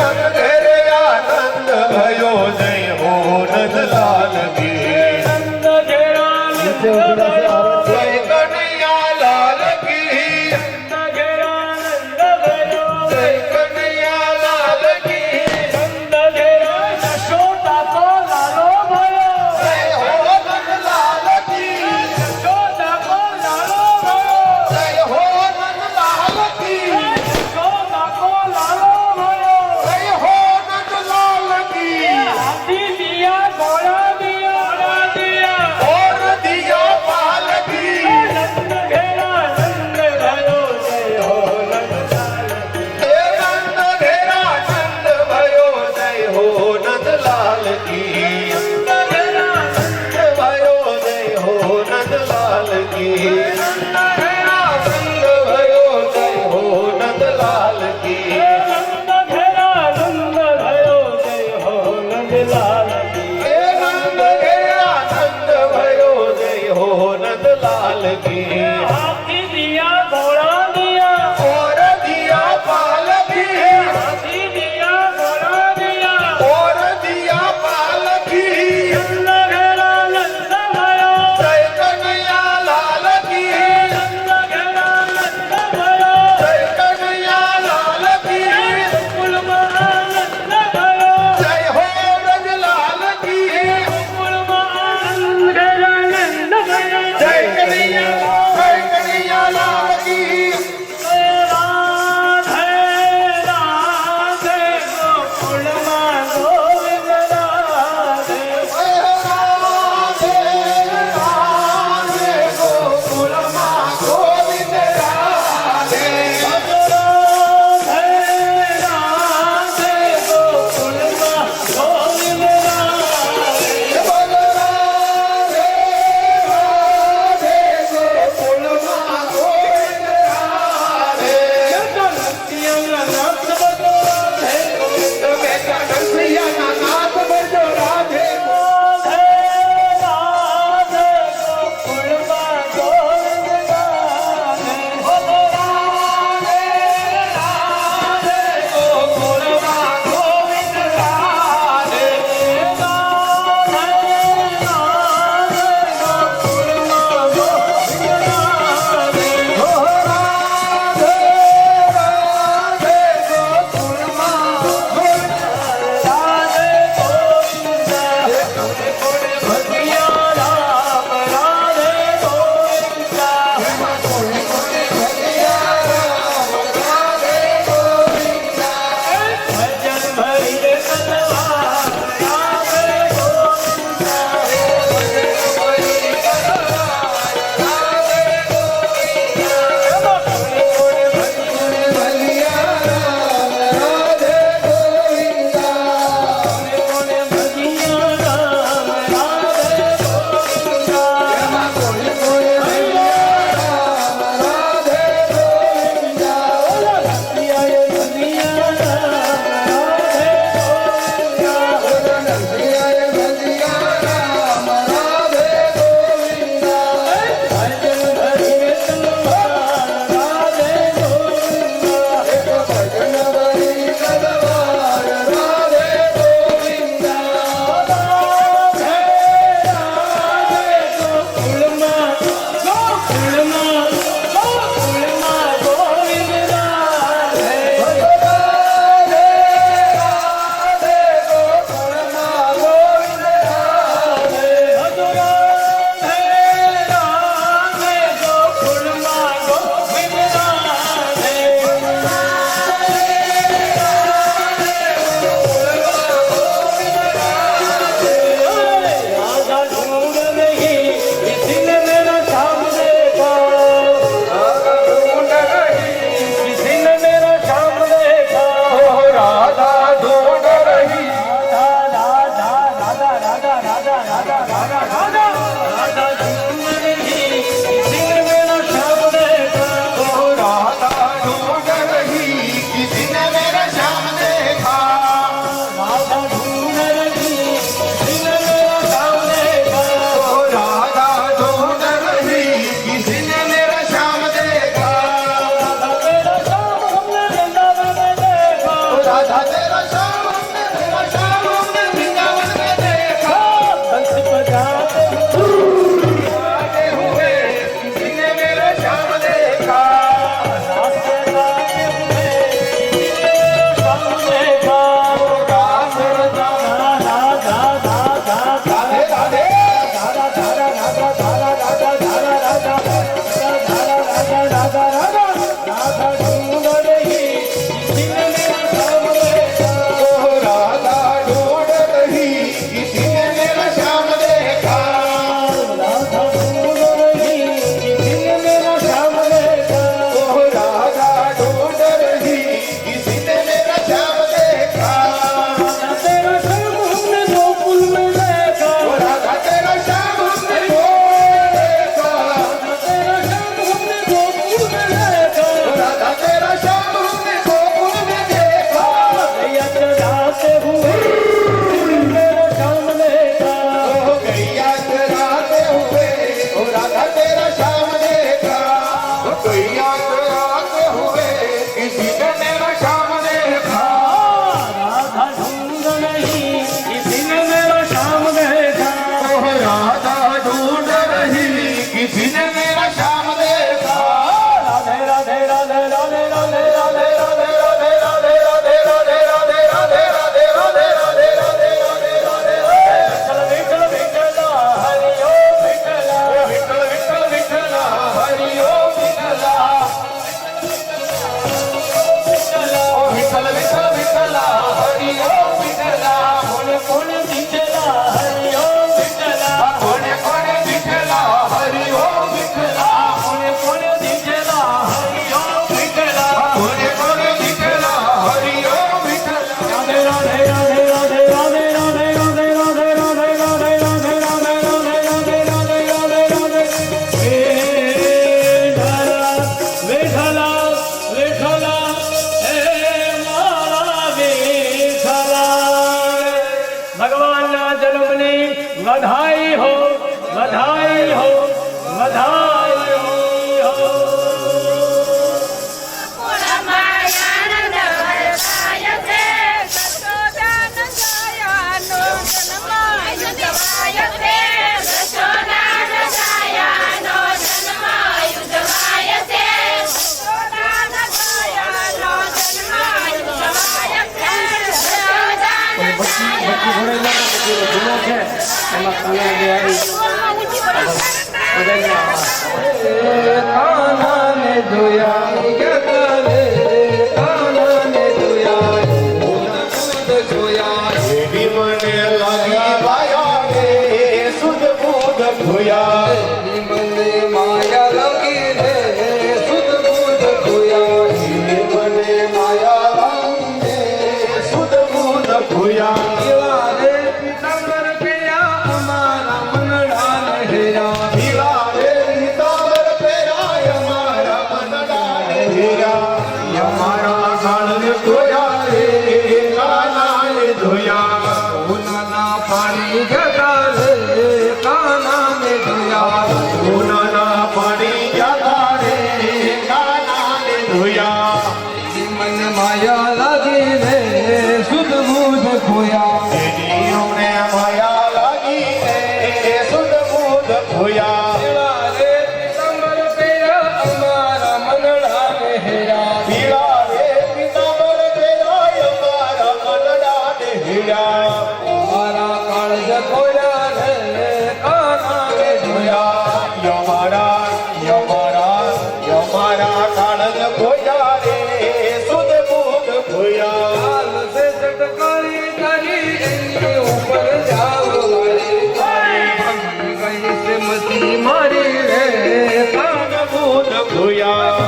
નંદ ઘેરે આનંદ बधाई हो, बधाई हो, बधाई हो। कान्हा ने जोया जोया મને લાગી માયા રે સુધ બુધ ખોયા મને માયા લગી રે સુધ બુધ ખોયા મને માયા લાગી સુધ બુધ ખોયા રે પિતાંબર પેયા અમારા મનડા હેરા પીલા રે પિતાંબર પેયા અમારા મનડા હેરા અમારા કાળ ખોયા રે કાના ધોયા ઉનાના પાણી જતા રે કાના ને ધોયા ઉનાના પાણી જતા રે કાના ધોયા મન માયા લાગી રે સુધ બુધ ખોયા એની અમને માયા લાગી રે સુધ બુધ ખોયા રે પિતાંબર પેયા અમારા મનડા હેરા પીલા રે પિતાંબર પેલા અમારા મનડા હેરા મારા કાળજ ખોયા રે કાના ને ધોયા યમારા કાળજ ખોયા રે સુધ બુધ ખોયા લાલ સે ચટકારી તારી એની ઉપર જાવ વાળી ગઈ સે મતી મારી રે કાન બુધ ખોયા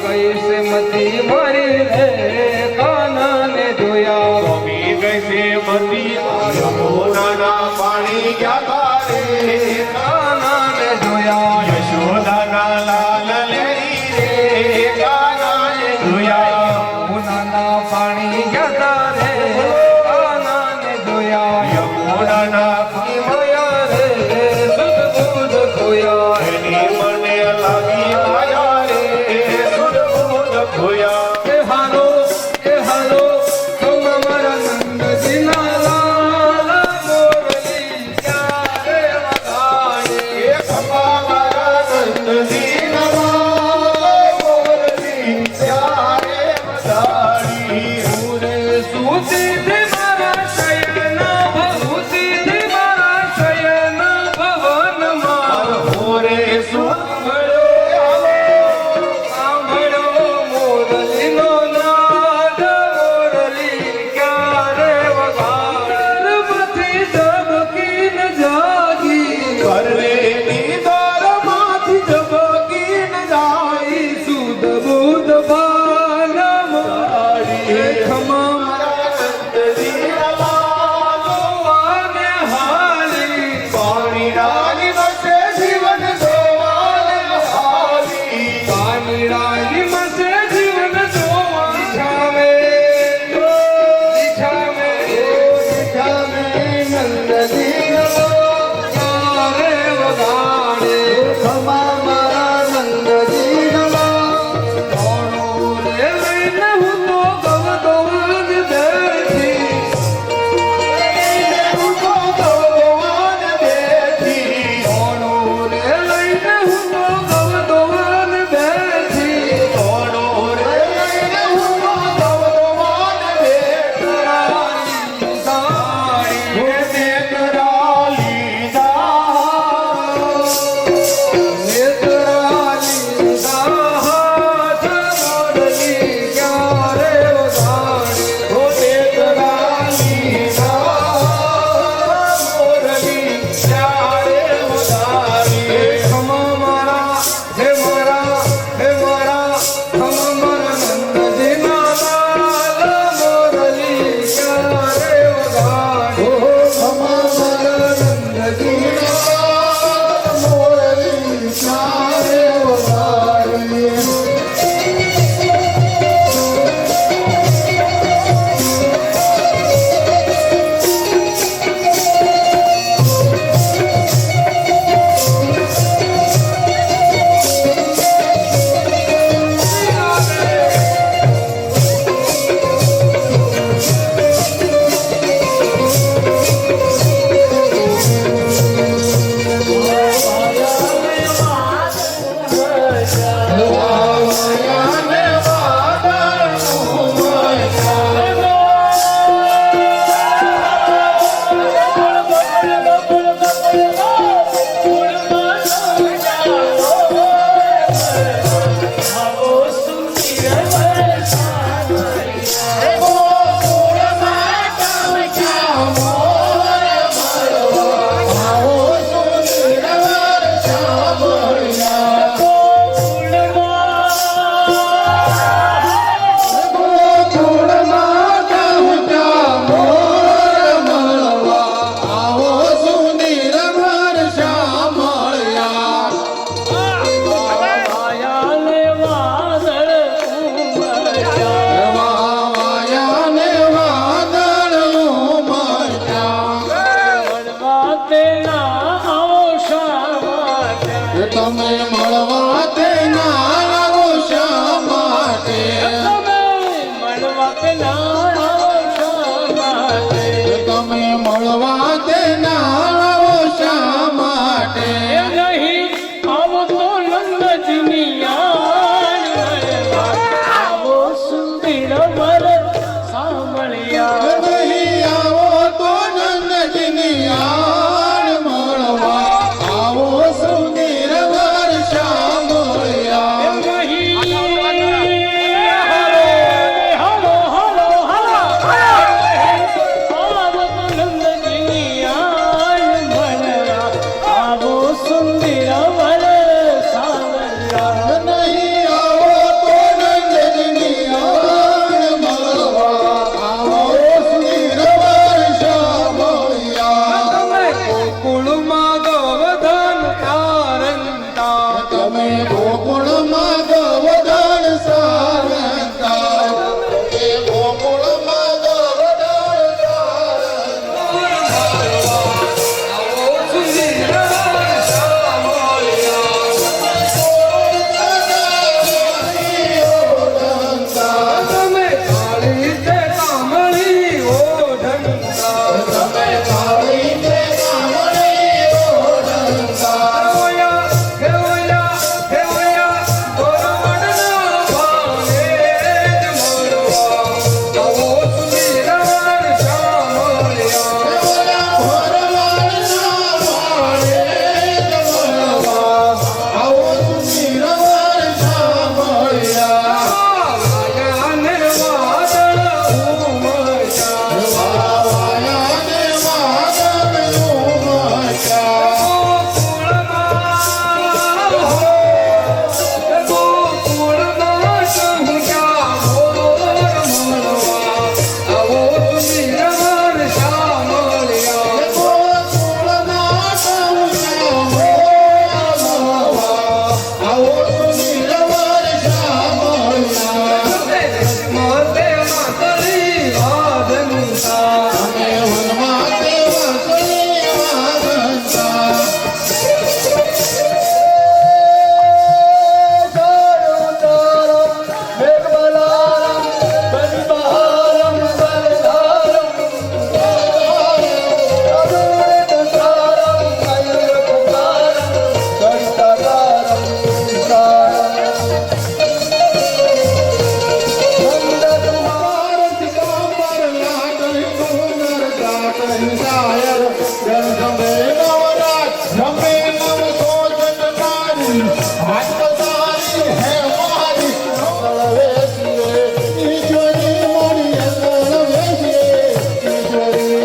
ગઈ સે મતી મારી રે કાના ને ધોયા સ્વામી ગઈ છે મતી યમુનાના પાણી ગયા રે કાના ને ધોયા યશોદાના લાલ લેરી રે કાના ધોયા ઉનાના પાણી જતા રે કાના ને ધોયા યમુનાના માયા રે સુધ બુધ ખોયા એની મને લાગી માયા રે સુધ બુધ ખોયા એ હાલો શાયર રમે નવરાત રમે નવ સોજન નારી હાથ તારી હે મારી મંગળ વેસીએ ઈશ્વરી મોરી મંગળ વેસીએ ઈશ્વરી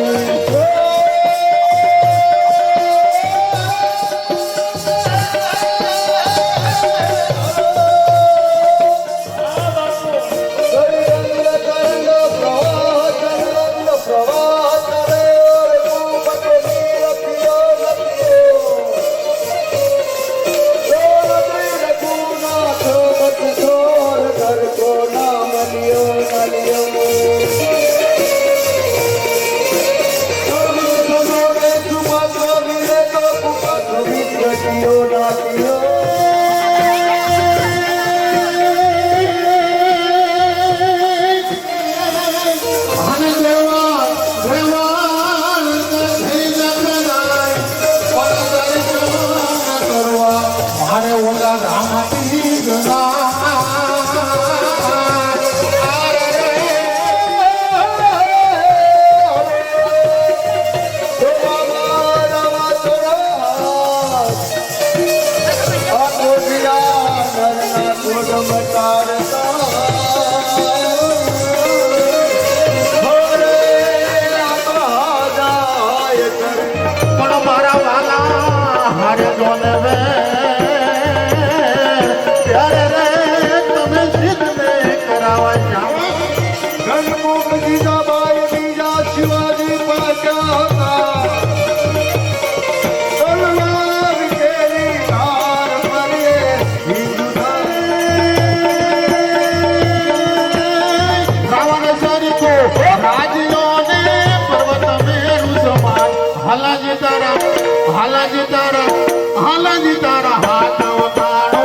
હાલાજી તારા હાથ વગાડો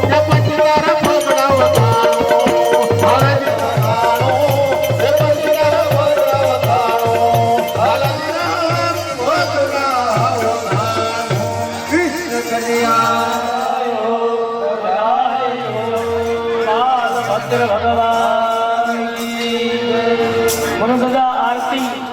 કે પછી તારા પગડા વગાડો હાલાજી તારા કે પછી તારા પગડા વગાડો હાલાજી તારા પગડા વગાડો કૃષ્ણ કન્યા ભદ્ર ભગવાન બોલો દાદા આરતી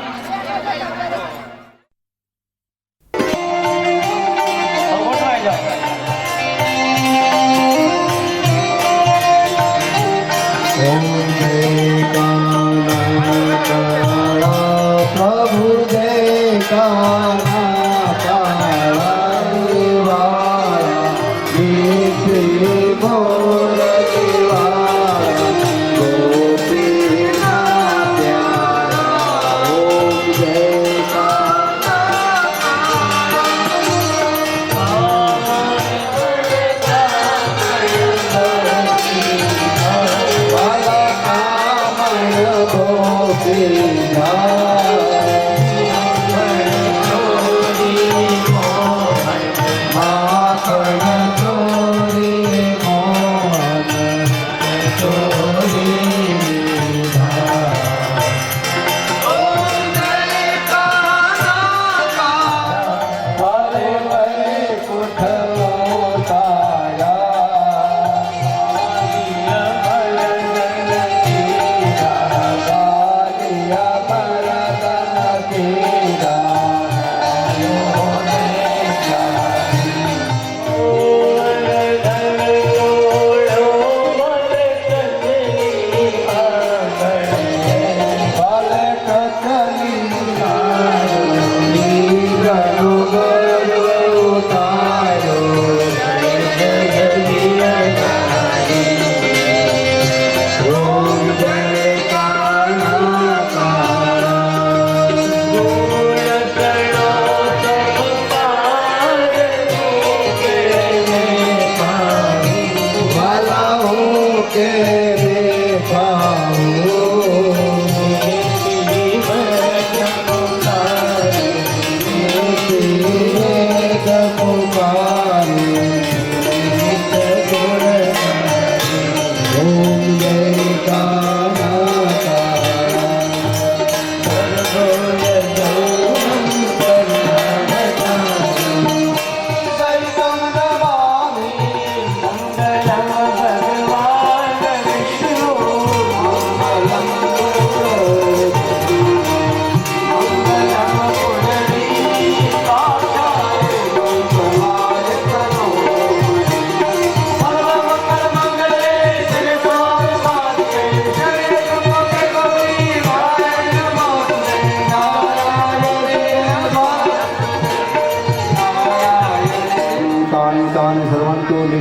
Thank you.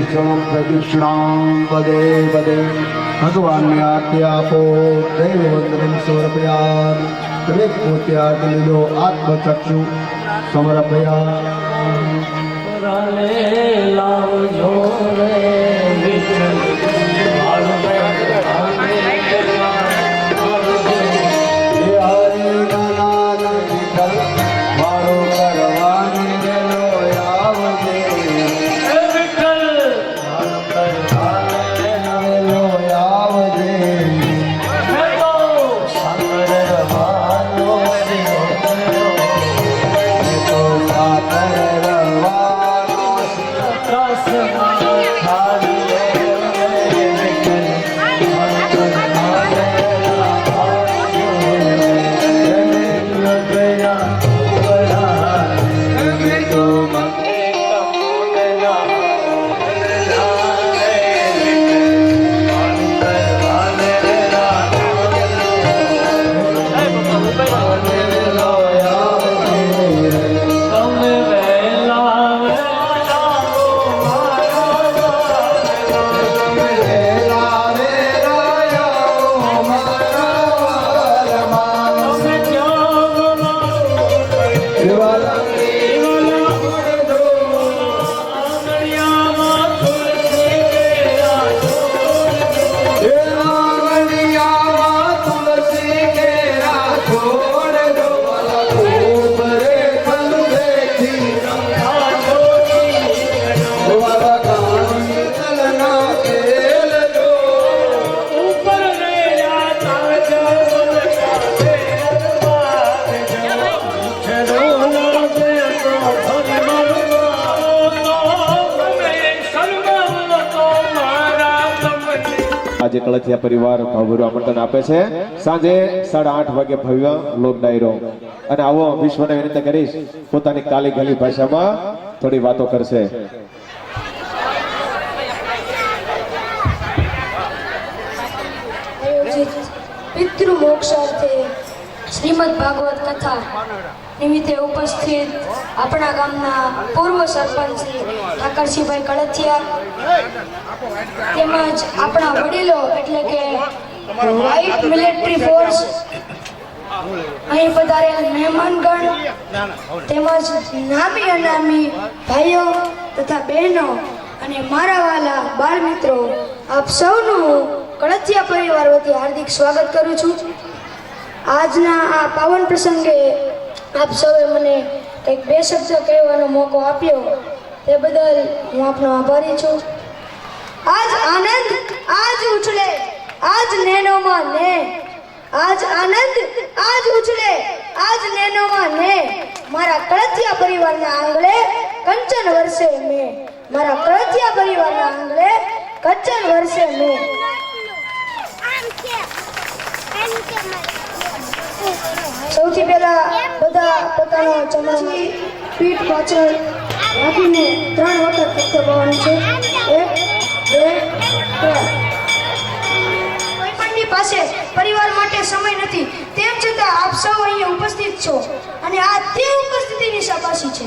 ક્ષણ પ્રદક્ષિણામ પદે પદે ભગવાનને આરતી આપો દૈવ વંદનમ સમર્પયામિ તમે પોતે આરતી લીધો આત્મચક્ષુ સમર્પયામિ રાલે લાવજો રે વિઠ્ઠલ આજે કળથિયા પરિવાર ભાવભર્યું આમંત્રણ આપે છે સાંજે 8:30 વાગે ભવ્ય લોક ડાયરો અને આવો વિશ્વને વિનંતી કરીશ પોતાની કાલી ગલી ભાષામાં થોડી વાતો કરશે. પિતૃ મોક્ષાર્થે શ્રીમદ ભાગવત કથા નિમિત્તે ઉપસ્થિત આપણા ગામના પૂર્વ સરપંચ શ્રી ઠાકરસિંહભાઈ કળથિયા તેમજ આપણા વડીલો એટલે કે વ્હાઇટ મિલિટરી ફોર્સ અહીં પધારેલ મહેમાનગણ તેમજ નામી અનામી ભાઈઓ તથા બહેનો અને મારા વાલા બાળ મિત્રો આપ સૌનું કળથિયા પરિવાર વતી હાર્દિક સ્વાગત કરું છું. આજના આ પાવન પ્રસંગે આપ સૌએ મને કંઈક બે શબ્દ કહેવાનો મોકો આપ્યો તે બદલ હું આપનો આભારી છું. આજ આનંદ આજ ઉછળે આજ નેનોમાં ને આજ આનંદ આજ ઉછળે આજ નેનોમાં ને મારા કળથિયા પરિવારના આંગણે કંચન વર્ષે મેં મારા કળથિયા પરિવારના આંગણે કંચન વર્ષે મેં. સૌથી પહેલા બધા પોતાનો ચમચી પીઠ પાછળ રાખીને 3 વખત થપ્પડવાનું છે. 1 2 3. કોઈપણની પાસે પરિવાર માટે સમય નથી તેમ છતાં આપ સૌ અહીંયા ઉપસ્થિત છો અને આ તે ઉપસ્થિતિની શાબાશી છે.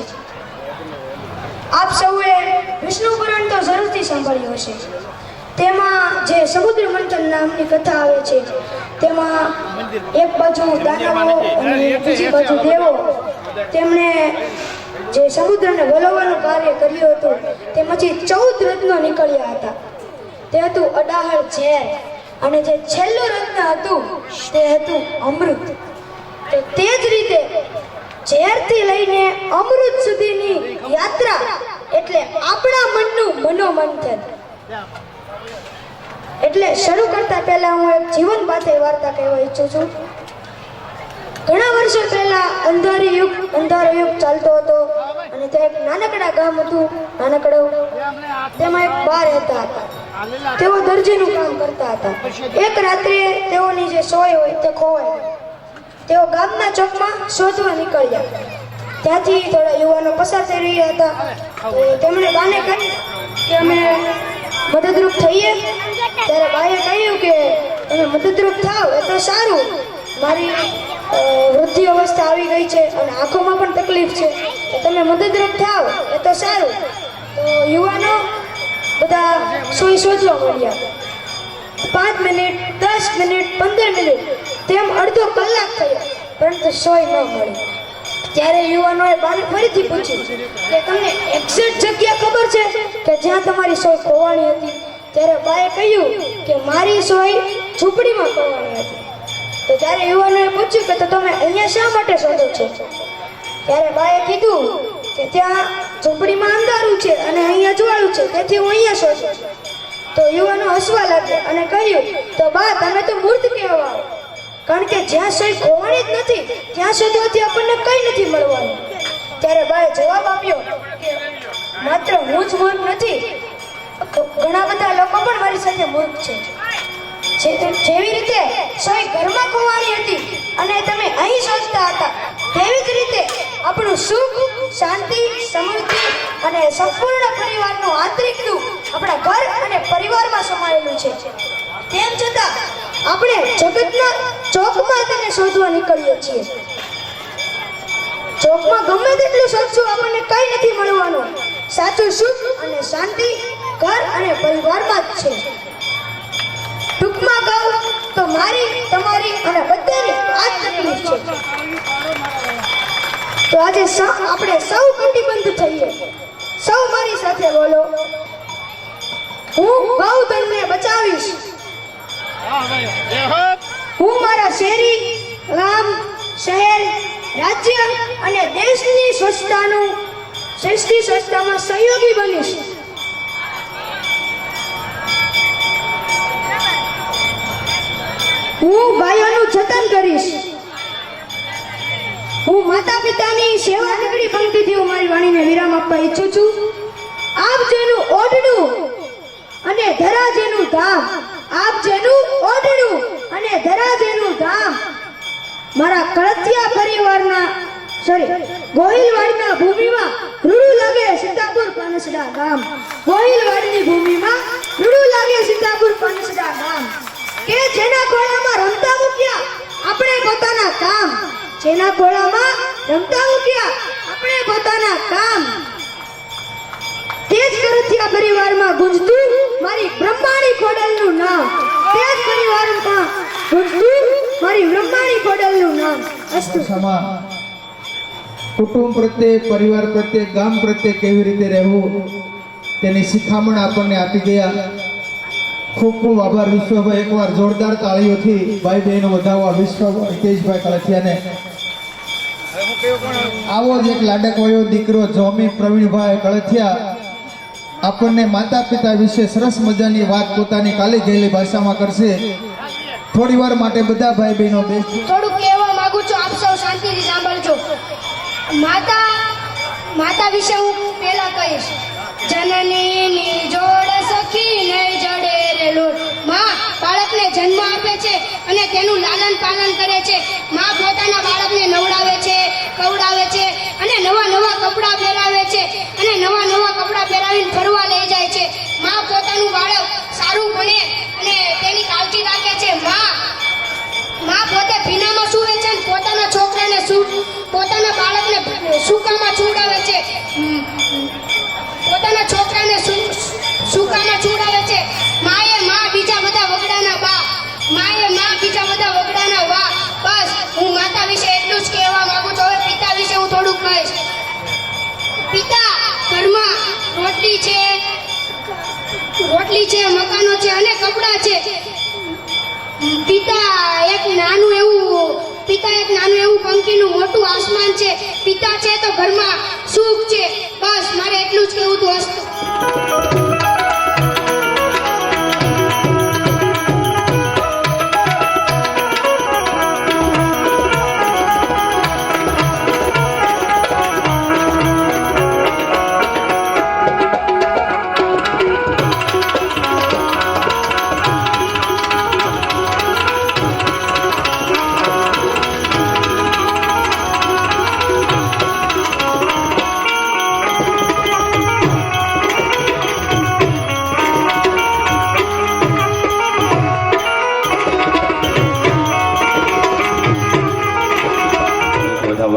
આપ સૌએ વિષ્ણુ પુરાણ તો જરૂરથી સાંભળ્યું હશે. તેમાં જે સમુદ્ર મંથન નામની કથા આવે છે તેમાં એક બાજુ દાનવો અને બીજી બાજુ દેવો તેમણે જે સમુદ્રને વલોવવાનું કાર્ય કર્યું હતું તેમાંથી 14 રત્નો નીકળ્યા હતા. તે હતું અડાહળ ઝેર અને જે છેલ્લું રત્ન હતું તે હતું અમૃત. તો તે જ રીતે ઝેરથી લઈને અમૃત સુધીની યાત્રા એટલે આપણા મનનું મનોમંથન. એટલે શરૂ કરતા પહેલા હું એક જીવન પાથે વાર્તા કહેવા ઈચ્છું છું. ઘણા વર્ષો પહેલા અંધારો યુગ ચાલતો હતો અને તે એક નાનકડા ગામ હતું. નાનકડો તેમાં એક બા રહેતા હતા. તેઓ દરજીનું કામ કરતા હતા. એક રાત્રે તેઓની જે સોય હોય તે ખોવાઈ ગઈ. તેઓ ગામના ચોકમાં શોધવા નીકળ્યા. ત્યાંથી થોડા યુવાનો પસાર થઈ રહ્યા હતા. તેમણે બાને કહ્યું કે અમે મદદરૂપ થઈએ. ત્યારે બાએ કહ્યું કે તમે મદદરૂપ થાવ એ તો સારું, મારી વૃદ્ધિ અવસ્થા આવી ગઈ છે અને આંખોમાં પણ તકલીફ છે, તો તમે મદદરૂપ થાવ એ તો સારું. તો યુવાનો બધા સોય શોધવા મળ્યા. 5 મિનિટ, 10 મિનિટ, 15 મિનિટ તેમ અડધો કલાક થયો, પરંતુ સોય ન મળી. ત્યારે યુવાનોએ બાને ફરીથી પૂછ્યું કે તમને એક્ઝેક્ટ જગ્યા ખબર છે કે જ્યાં તમારી સોય ખોવાણી હતી? ત્યારે બાએ કહ્યું કે મારી સોય ઝૂંપડીમાં ખોવાણી હતી. તો ત્યારે યુવાનોએ પૂછ્યું કે તો તમે અહીંયા શા માટે શોધો છો? ત્યારે બાએ કીધું કે ત્યાં ઝૂંપડીમાં અંધારું છે અને અહીંયા જ્વાળું છે, તેથી હું અહીંયા શોધું છું. તો યુવાનો હસવા લાગ્યા અને કહ્યું, તો બા તમે તો મૂર્ખ કહેવાઓ, કારણ કે જ્યાં સોય ખોવાણી જ નથી ત્યાં શોધવાથી આપણને કંઈ નથી મળવાનું. ત્યારે બાએ જવાબ આપ્યો કે માત્ર હું જ મૂર્ખ નથી, ઘણા બધા લોકો પણ મારી સાથે મૂર્ખ છે. જેવી રીતે સોય ઘરમાં ખોવાણી હતી અને તમે અહીં શોધતા હતા, તેવી જ રીતે આપણું સુખ, શાંતિ, સમૃદ્ધિ અને સંપૂર્ણ પરિવારનું આંતરિક દુઃખ આપણા ઘર અને પરિવારમાં સમાયેલું છે. તેમ છતાં આપણે જગતના ચોકમાં તેને શોધવા નીકળીએ છીએ. ચોકમાં ગમે તેટલું શોધશું આપણને કંઈ નથી મળવાનું. સાચું સુખ અને શાંતિ ઘર અને પરિવારમાં જ છે. ટૂંકમાં કહું તો મારી, તમારી અને બધાની આ જ તકલીફ છે. તો આજે આપણે સૌ કટિબદ્ધ થઈએ. સૌ મારી સાથે બોલો, હું ગૌધનને બચાવીશ. હું મારા શહેરી, ગામ, શહેર, રાજ્ય અને દેશની સ્વચ્છતામાં સહયોગી બનીશ. હું ગાયોનું જતન કરીશ. હું માતા પિતાની સેવા નીકળી પંક્તિથી હું મારી વાણીને વિરામ આપવા ઈચ્છું છું. આપ જેનું ઓઢણું અને ધરા જેનું ધામ, આપ જેનું ઓઢણું અને ધરા જેનું ધામ, મારા કળથિયા પરિવારના ગોહિલવાડના ભૂમિમાં રૂડું લાગે સીતાપુર પાનસડા ગામ. ગોહિલવાડની ભૂમિમાં રૂડું લાગે સીતાપુર પાનસડા ગામ. કે જેના ખોળામાં રમતા મૂક્યા આપણે પોતાના કામ, જેના ખોળામાં રમતા મૂક્યા આપણે પોતાના કામ. તે જ કળથિયા પરિવારમાં ગુંજતું મારી બ્રહ્માણી ખોડલનું નામ. તે જ પરિવારમાં ગુંજતું મારી બ્રહ્માણી ખોડલનું નામ. અસ્તુ. કુટુંબ પ્રત્યે, પરિવાર પ્રત્યે, ગામ પ્રત્યે કેવી રીતે રહેવું તેની શિખામણ આપણને આપી ગયા. ખૂબ ખૂબ આભાર વિશ્વભાઈ. એકવાર જોરદાર તાળીઓથી ભાઈ બહેનો વધાવવા વિશ્વભાઈ હિતેશભાઈ કળથિયાને. આવો જ એક લાડકવાયો દીકરો જોમી પ્રવીણભાઈ કળથિયા આપણને માતા પિતા વિશે સરસ મજાની વાત પોતાની કાલી ગયેલી ભાષામાં કરશે. થોડી વાર માટે બધા ભાઈ બહેનો બેસજો. થોડું કહેવા માંગુ છું, આપ સૌ શાંતિથી સાંભળજો. માતા વિશે હું પહેલા કહીશ. જનનીની જોડ સખી નહીં જડે રે લોટ. માં બાળકને જન્મ આપે છે અને તેનું લાલન પાલન કરે છે. માં પોતાના બાળકને નવડાવે છે, ખવડાવે છે અને નવા નવા કપડાં પહેરાવે છે અને નવા નવા કપડાં પહેરાવીને ફરવા લઈ જાય છે. માં પોતાનું બાળક સારું ભણે અને તેની કાળજી રાખે છે. માં પોતે ભીનામાં સૂવે છે અને પોતાના છોકરાને પોતાના બાળકને સૂકામાં છુડાવે છે. પોતાના છોકરાને સૂકામાં છુડાવે છે. માએ માં બીજા બધા વગડાના બા, માએ માં બીજા બધા વગડાના વા. બસ હું માતા વિશે એટલું જ કહેવા માંગુ છું. હવે પિતા વિશે હું થોડુંક કહીશ. પિતા ઘરમાં રોટલી છે, મકાનો છે અને કપડાં છે. પિતા એક નાનું એવું પંખીનું મોટું આસમાન છે. પિતા છે તો ઘરમાં સુખ છે. બસ મારે એટલું જ કહેવું હતું.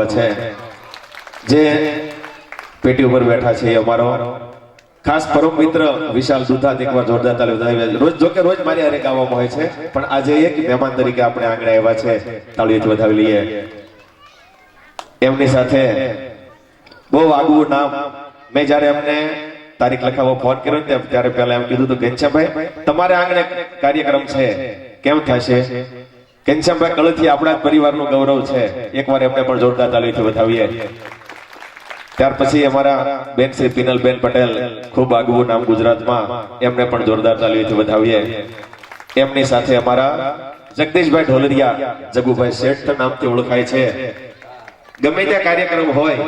છે જે પેટી ઉપર બેઠા છે એ અમારો ખાસ પરમ મિત્ર વિશાલ દુધાત એકવાર જોરદાર તાળી વધાવી. રોજ જોકે રોજ મારી હારે ગાવામાં હોય છે, પણ આજે એક મહેમાન તરીકે આપણે આંગણે આવ્યા છે, તાળીઓથી વધાવી લઈએ. એમની સાથે બહુ આગવું નામ. મેં જ્યારે એમને તારીખ લખાવવા ફોન કર્યો ને ત્યારે પહેલા એમ કીધું હતું, ઘનશ્યામભાઈ તમારે આંગણે કાર્યક્રમ છે, કેમ થશે? ઘનશ્યામભાઈ કળથી આપણા જ પરિવારનું ગૌરવ છે, એકવાર એમને પણ જોરદાર તાળીઓથી વધાવીએ. ત્યાર પછી અમારા બેન શ્રી પિનલબેન પટેલ, ખૂબ આગવું નામ ગુજરાતમાં, એમને પણ જોરદાર તાળીઓથી વધાવીએ. એમની સાથે અમારા જગદીશભાઈ ઢોલરિયા, જગુભાઈ શેઠ નામથી ઓળખાય છે. ગમે ત્યાં કાર્યક્રમ હોય,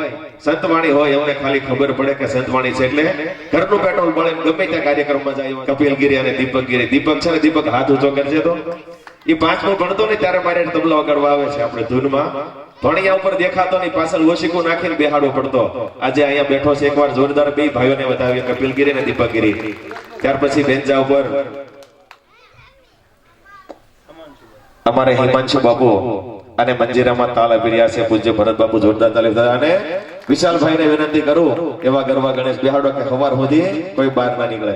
સંતવાણી હોય, એમને ખાલી ખબર પડે કે સંતવાણી છે એટલે ઘરનું પેટ્રોલ મળે, ગમે ત્યાં કાર્યક્રમમાં જાય. કપિલગીરી અને દીપકગીરી, દીપક છે ને, દીપક હાથ ઊંચો કરશે તો એ 5મું ભણતો ને ત્યારે મારે તબલા વગાડવા આવે છે આપણે ધૂનમાં. ભણિયા ઉપર દેખાતો નહીં, પાછળ ઓશીકું નાખીને બેહાડવો પડતો. આજે અહીંયા બેઠો છે, એકવાર જોરદાર બે ભાઈઓને વધાવીએ, કપિલગીરી અને દીપકગીરી. ત્યાર પછી બેન્ચા ઉપર અમારે હિમાંશુ બાપુ અને મંજીરામાં તાલ આપી રહ્યા છે પૂજ્ય ભરત બાપુ, જોરદાર તાલીમ. અને વિશાલભાઈને વિનંતી કરું, એવા ગરબા ગણેશ બેહાડો કે સવાર સુધી કોઈ બહાર ના નીકળે.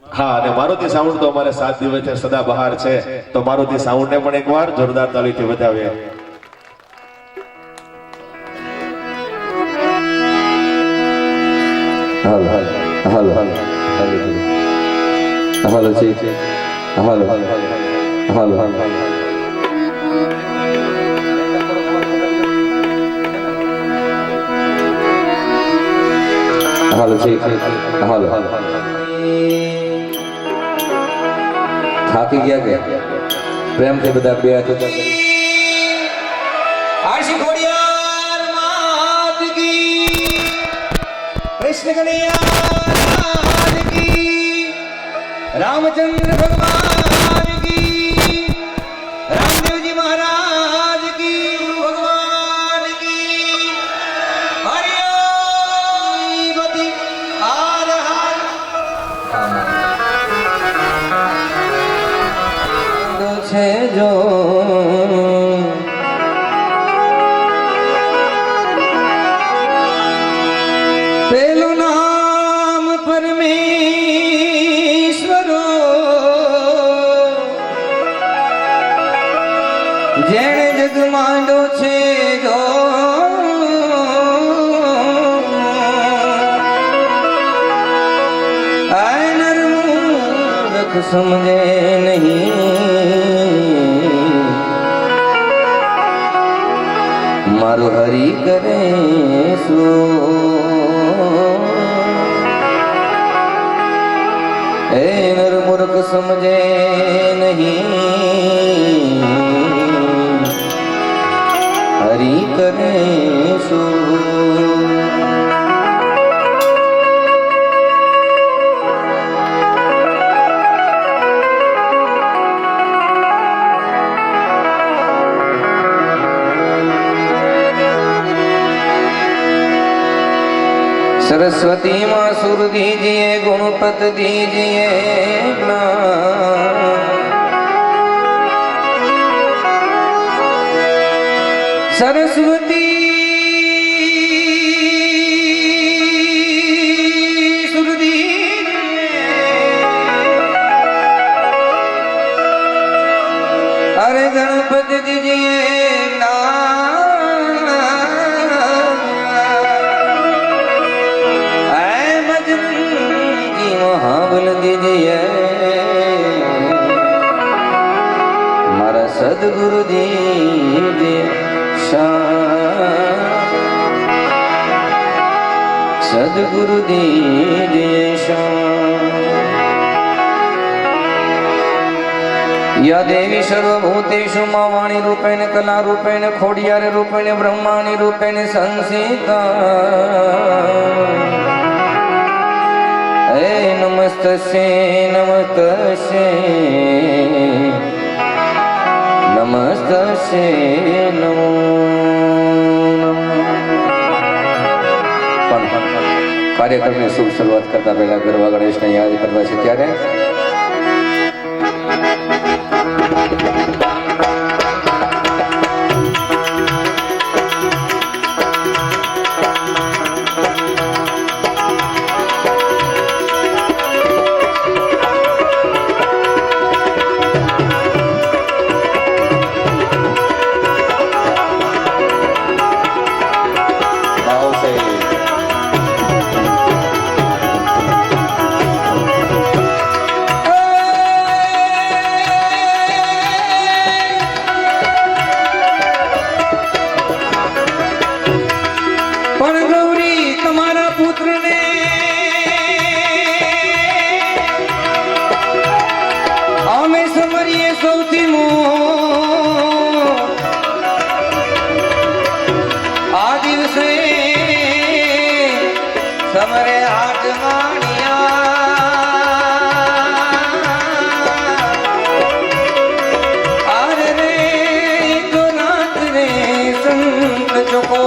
હા, અને મારુતિ સાઉન્ડ તો અમારે 7 દિવસથી સદા બહાર છે, તો મારુતિ સાઉન્ડ ને પણ એકવાર જોરદાર તાલીમથી વધાવીએ. હાલો હાલો હાલો હાલો હાલો છે હાલો હાલો હાલો હાલો હાલો છે હાલો હાલો. થાકી ગયા કે પ્રેમથી બધા બે હાથ ઊંચા કરી. આશી ખોડિયાર માત કી, કૃષ્ણ કનૈયા કી, રામચંદ્ર ભગવાન કી, રામદેવજી મહારાજ કી, ગુરુ ભગવાન કી. હરિ હાર હાર છે જો પેલું નામ પરમેશ્વરો, જેણે જગ માંડો છે જો આય નરમૂરખ સમજે નહીં, મારું હરી કરે શું? એ નર મૂર્ખ સમજે નહીં, હરી કરે શું? सरस्वती माँ सुर दीजिए, गुणपत दीजिए ज्ञान। सरस्वती सुर दीजिए, अरे गणपत दीजिए महाबल दीजिए, मारा सदगुरु दीजिए शान, सदगुरु दीजिए शान। या देवी सर्वभूतेषु मा वाणी रूपेण कला रूपेण खोडियार रूपेण ब्रह्माणी रूपेण संसिता। नमस्तस्ये नमस्तस्ये नमस्तस्ये नमो नमः। कार्यक्रमની શુભ શરૂઆત કરતા પહેલા ગરબા ગણેશને યાદ કરવા છે ત્યારે અમરે હાથ માણિયા આર રે તો નાથ રે સંત ચોકો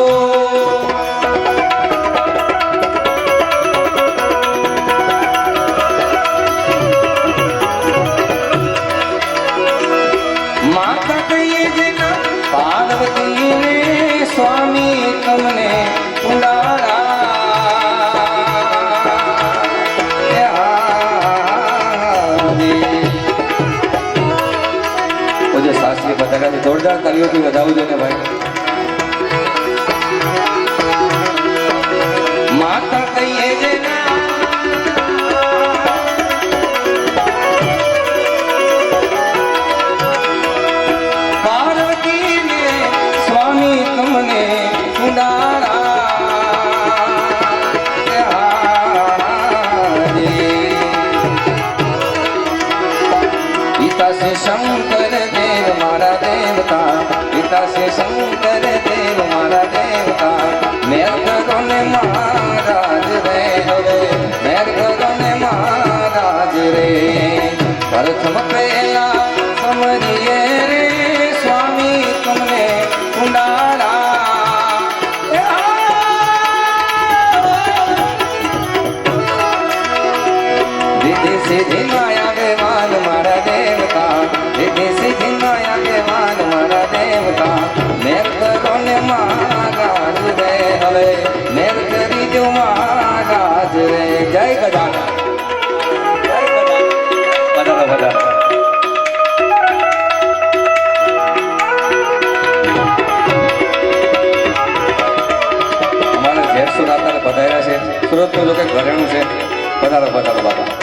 માતા કહીએ છે પાર્વતી ને સ્વામી તમને मुझे शास्त्रीय बताया जोरदार तालियों की बजाओ जो ने भाई माता कहिए जे पार्वती ने स्वामी तुमने सुनारा पिता से शंकर देव मारा देवता पिता से शंकर देव मारा देवता मेर करो ने महाराज रे मेर करो ने महाराज रे प्रथम पहला समझिए रे स्वामी तुमने कुंडारा रिद्धि सिद्धि माया देवान मारा देवता रिद्धि सिद्धि माया देवान मारा देवता मेर करो ने महाराज रे हवे मेर करी जो महाराज रे जय गजानन जय गजानन बजाओ बजाओ અમારા ઝેર સુરાતા પધાર્યા છે સુરતનું લોકો ઘરેણું છે પધારો પધારો બાપા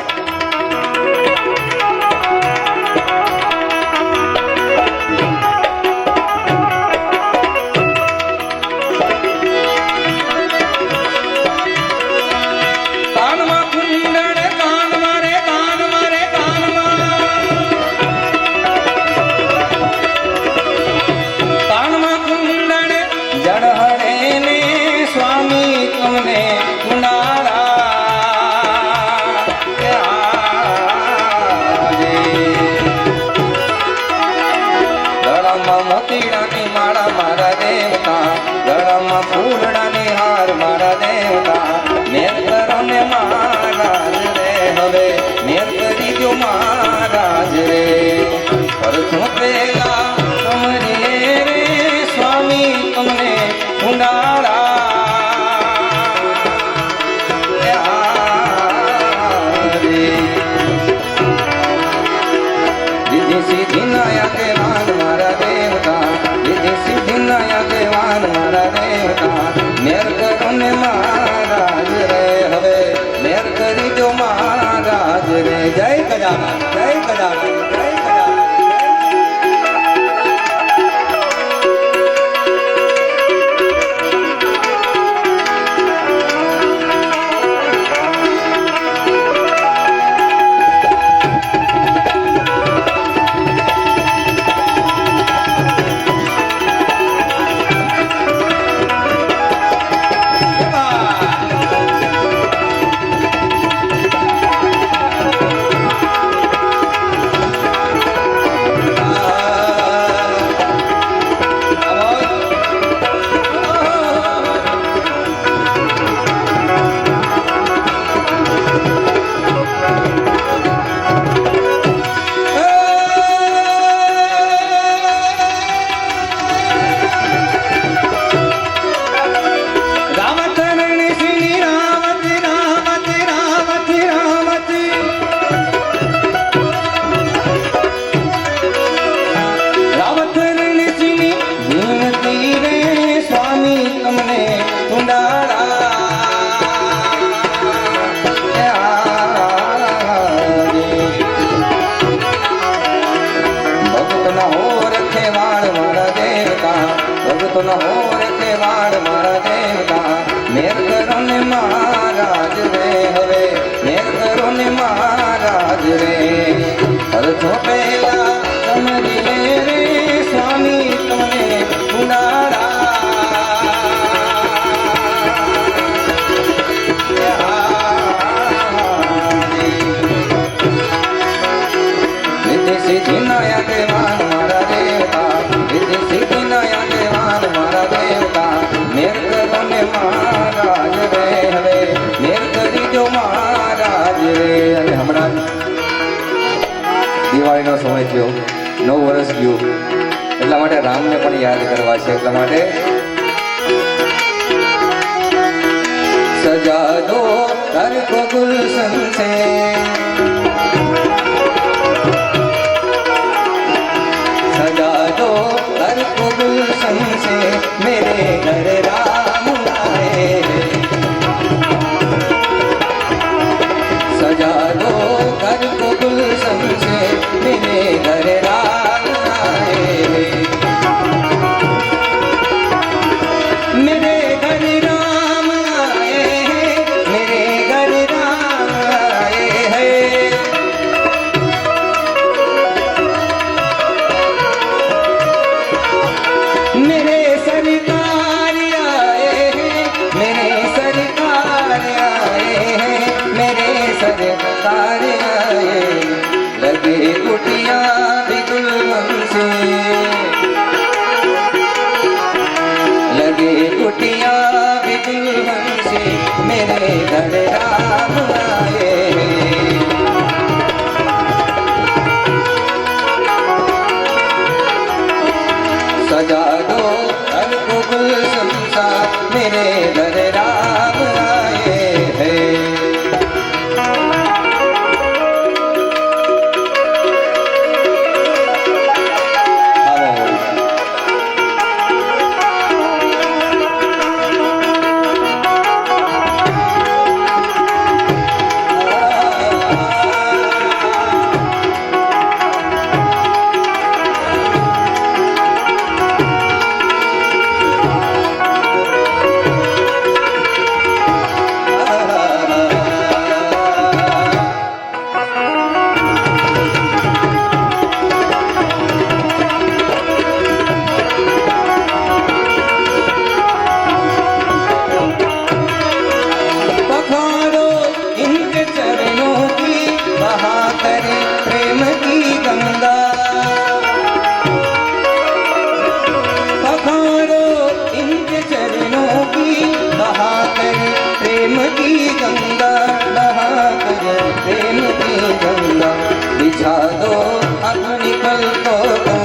મોતીડાની માળા મારા દેવતા ગળામાં ફૂલડાની હાર મારા દેવતા મેર કરો ને મહારાજ રે હવે મેર કરી દો મહારાજ રે પ્રથમ પહેલા સમરીએ રે સ્વામી તમને ઉનાળા सिद्धि नया देवान मारा देवता रिद्धि सिद्धि नया देवान मारा देवता मेर करो ने महाराज रे हवे मेर करी जो महाराज रे जय गजानन जय गजानन जय गजानन ભગતો નો રખે વાળ મારા દેવતા મેર કરો ને મહારાજ રે હવે મેર કરો ને મહારાજ રે અરથો પહેલા સમજીએ રે સ્વામી તમને ઉનાળા ગયું, એટલા માટે રામને પણ યાદ કરવા છે. એટલા માટે સજા દો घर को गुलशन से, सजा दो घर को गुलशन से, मेरे घर राम आए. सजा दो घर को गुलशन से, मेरे घर राम आए. मेरे घर राम आए हैं, मेरे घर राम आए हैं. मेरे सरकार आए हैं, मेरे सरकार आए हैं, मेरे सरकार आए. लगे कुटिया भी दुल्हन से, लगे कुटिया भी दुल्हन से, मेरे घर राम आए. सजा दो घर को गुलशन सा, मेरे घर राम आए हैं. बिछा दो अपनी पलकों को,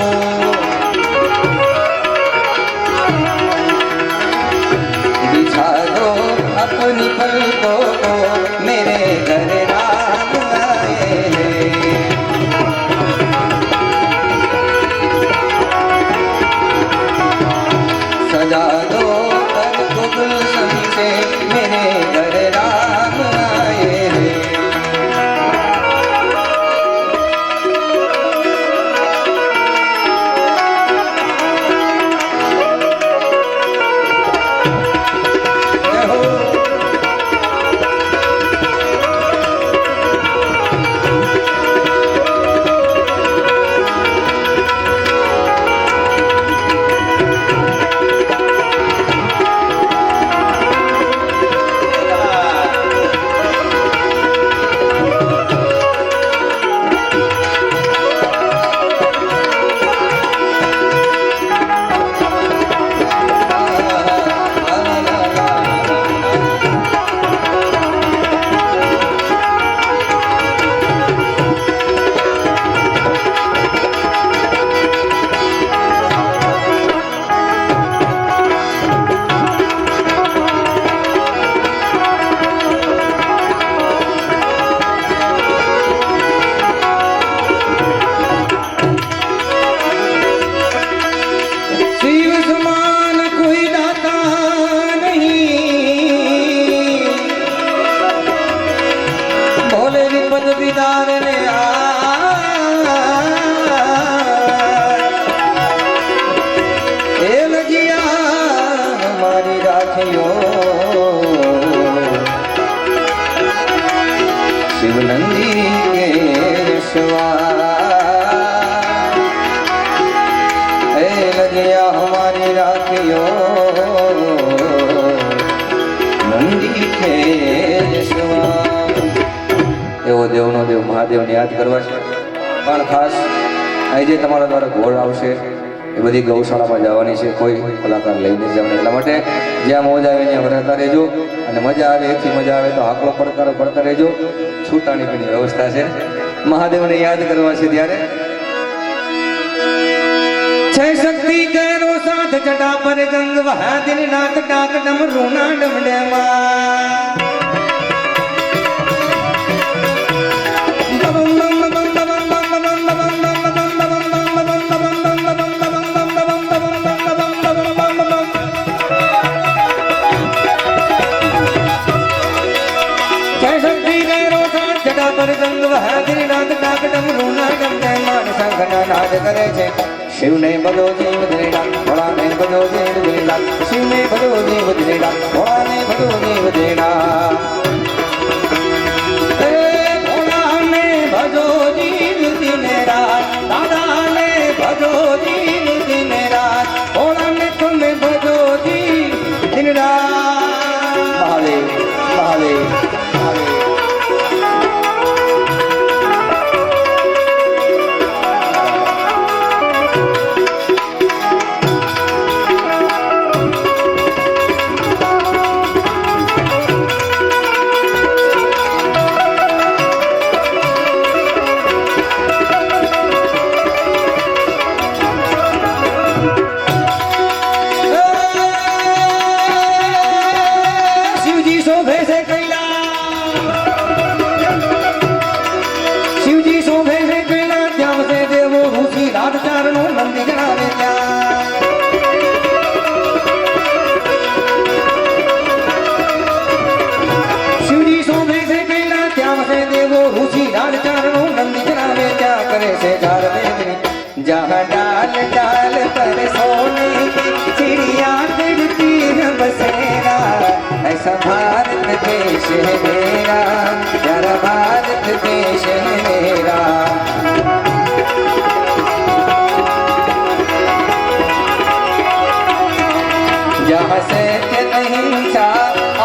बिछा दो अपनी पलकों को, मेरे घर राम आए हैं. सजा दो घर को गुलशन से, मेरे घर राम आए हैं. शिवनंदी के सवार लगिया हमारी राखियो नंदी के सवार. એવો દેવનો દેવ મહાદેવને યાદ કરવા છે. પણ ખાસ અહીં જે તમારા દ્વારા ઘોડ આવશે એ બધી ગૌશાળામાં જવાની છે, કોઈ કલાકાર લઈને જવાનું. એટલા માટે જ્યાં મોજ આવે ત્યાં રહેતા રહેજો, અને મજા આવે એકથી મજા આવે તો આકલો પડકારો પડતા રહેજો. છૂટાની પીની વ્યવસ્થા છે. મહાદેવને યાદ કરવા છે ત્યારે जटा पर गंग वह दिन रात डाक डम रूना डमडे जटा पर गंग वह दिन रात डाक डम रूना डमडे मान संगना नाद करे छे शिव ने बदो जीव दिलेला भोला ने बदो जीव दिलेला शिव ने बदो जीव दिलेला भोला ने बदो जीव दिलेला भोला ने बदो जीव दिलेला दादा ने बदो जीव दिलेला भोला ने तुम्हें बदो जीव दिलेला महादेव महादेव महादेव जहाँ डाल डाल पर सोने की चिड़िया करती है बसेरा ऐसा भारत देश है मेरा यारा भारत देश है मेरा जहाँ सत्य अहिंसा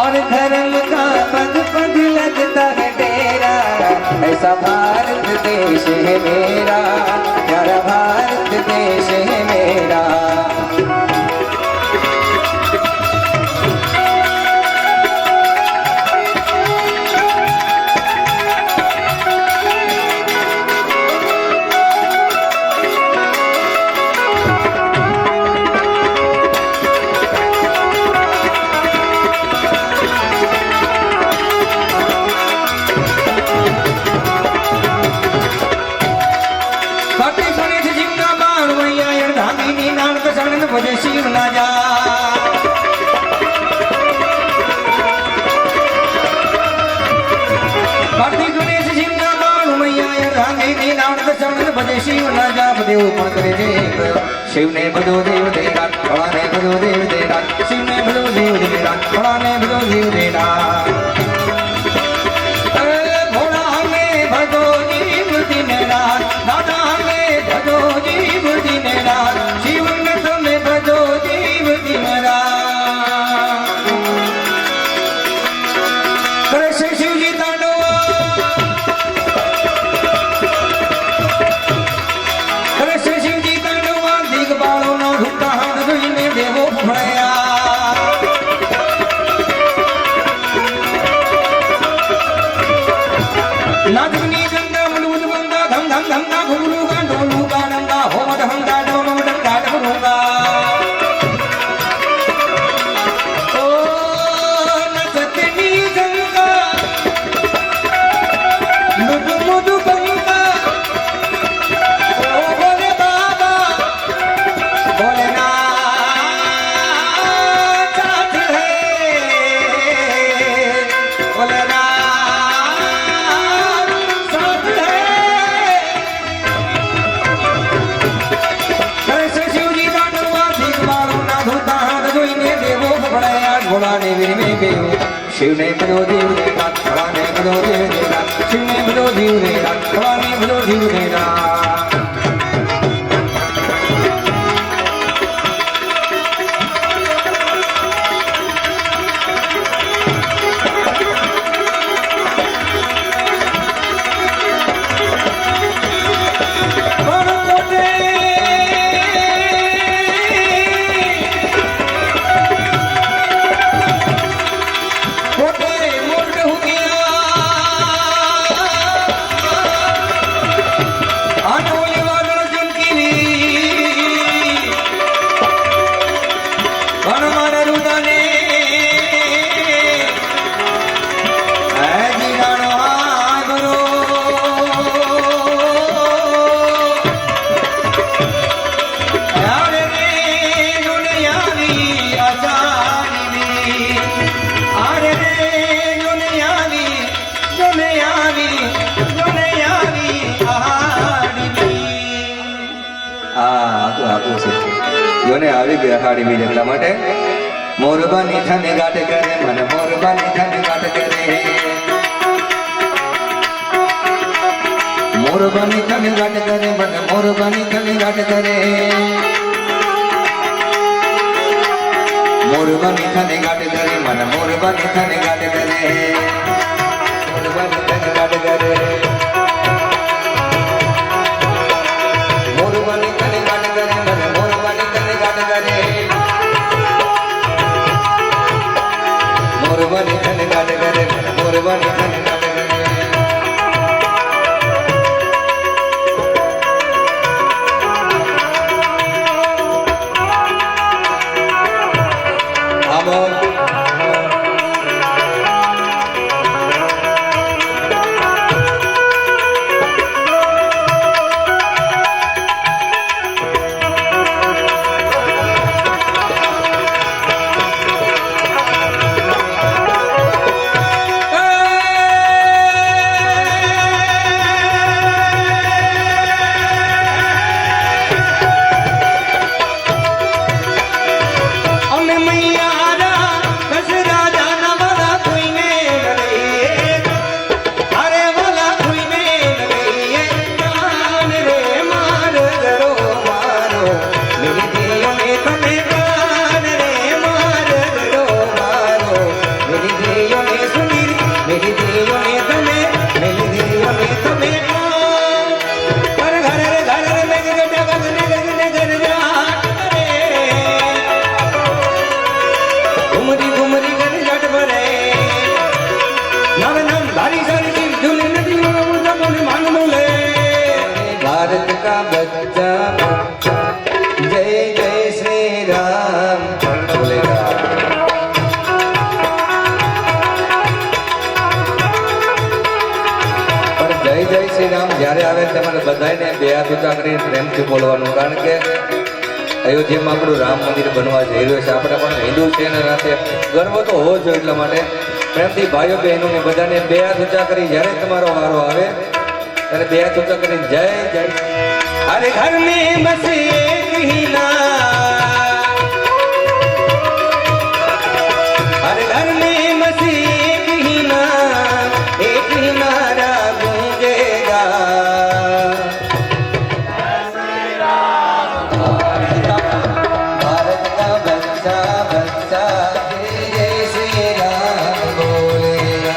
और धर्म का पद पद लगता है डेरा ऐसा भारत देश है मेरा प्यारा भारत देश है मेरा भजे शिव ना जा भक्ति गणेश सिंह का बाणु मैया रांगे दी नाम शरण भजे शिव ना जा देव मन करे देव शिव ने भजो देव देना भोला ने भजो देव देना शिव ने भजो देव देना भोला ने भजो देव देना भोला ने भजो जीव दिन रात दादा ने भजो जीव दिन रात शिव भजो जीव दिन रात करे से शिव जी तांडवा करे से शिव जी तांडवा दिग बालो नो ढुका हाथ जोईने देवो भणया नाचनी गंगा मुलुद गंगा धम धम धम ना घुमरू गा डोलू गा नंगा हो मद हंगा डोलो डंगा डमरूगा भोला ने वीर में बेहो शिव ने भजो देव देना भोला ने भजो देव देना शिव ने भजो देव देना भोला ने भजो देव देना પણ મારે રુદને જીરાણો આગરો યાર રે દુનિયાની આઝાદી આરે રે દુનિયાની આગું છે જોને આવી ગયા હાડી બીજ એટલા માટે મોરબાની થાને ગાટ કરે મને મોરબાની થાને ગાટ કરે મોરબાની થાને ગાટ કરે મને મોરબાની થાને ગાટ કરે મોરબાની થાને ગાટ કરે મને મોરબાની થાને ગાટ કરે મોરબાની થાને ગાટ કરે મોરબાની થાને ગાટ કરે મને મોરબાની થાને ગાટ કરે મોરબાની થાને ગાટ કરે મને મોરબાની થાને ગાટ કરે भारत का बच्चा जय जय श्री राम बोलेगा पर जय जय श्री राम જ્યારે આવે તમારે બધાને બે હાથ ઊંચા કરીને પ્રેમથી બોલવાનું કારણ કે અયોધ્યામાં આપણું રામ મંદિર બનવા જઈ રહ્યું છે આપણે પણ હિન્દુ છે એના સાથે ગર્વ તો હોવો જોઈએ એટલા માટે પ્રેમથી ભાઈઓ બહેનોને બધાને બે હાથ ઊંચા કરી જ્યારે તમારો વારો આવે ત્યારે બે હાથ ઊંચા કરીને જય જય हर घर में बस एक ही नाम हर घर में बस एक ही नाम एक ही नारा गूंजेगा भारत का बच्चा बच्चा जय श्री राम बोलेगा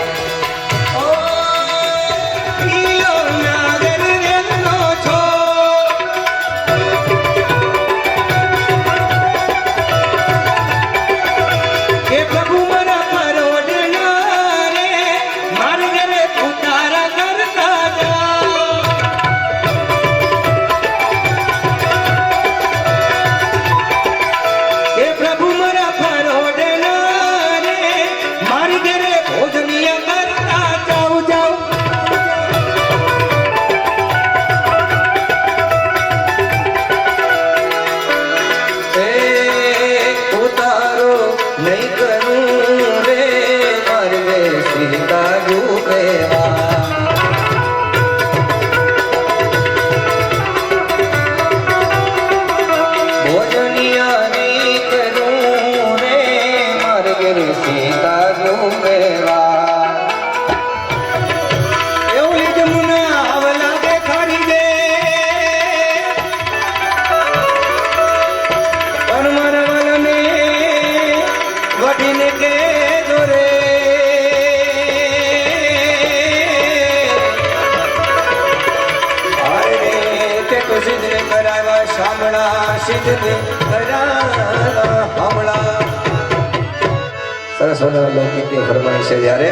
સરસ મજાના લોકગીતની ફરમાઈશ છે જ્યારે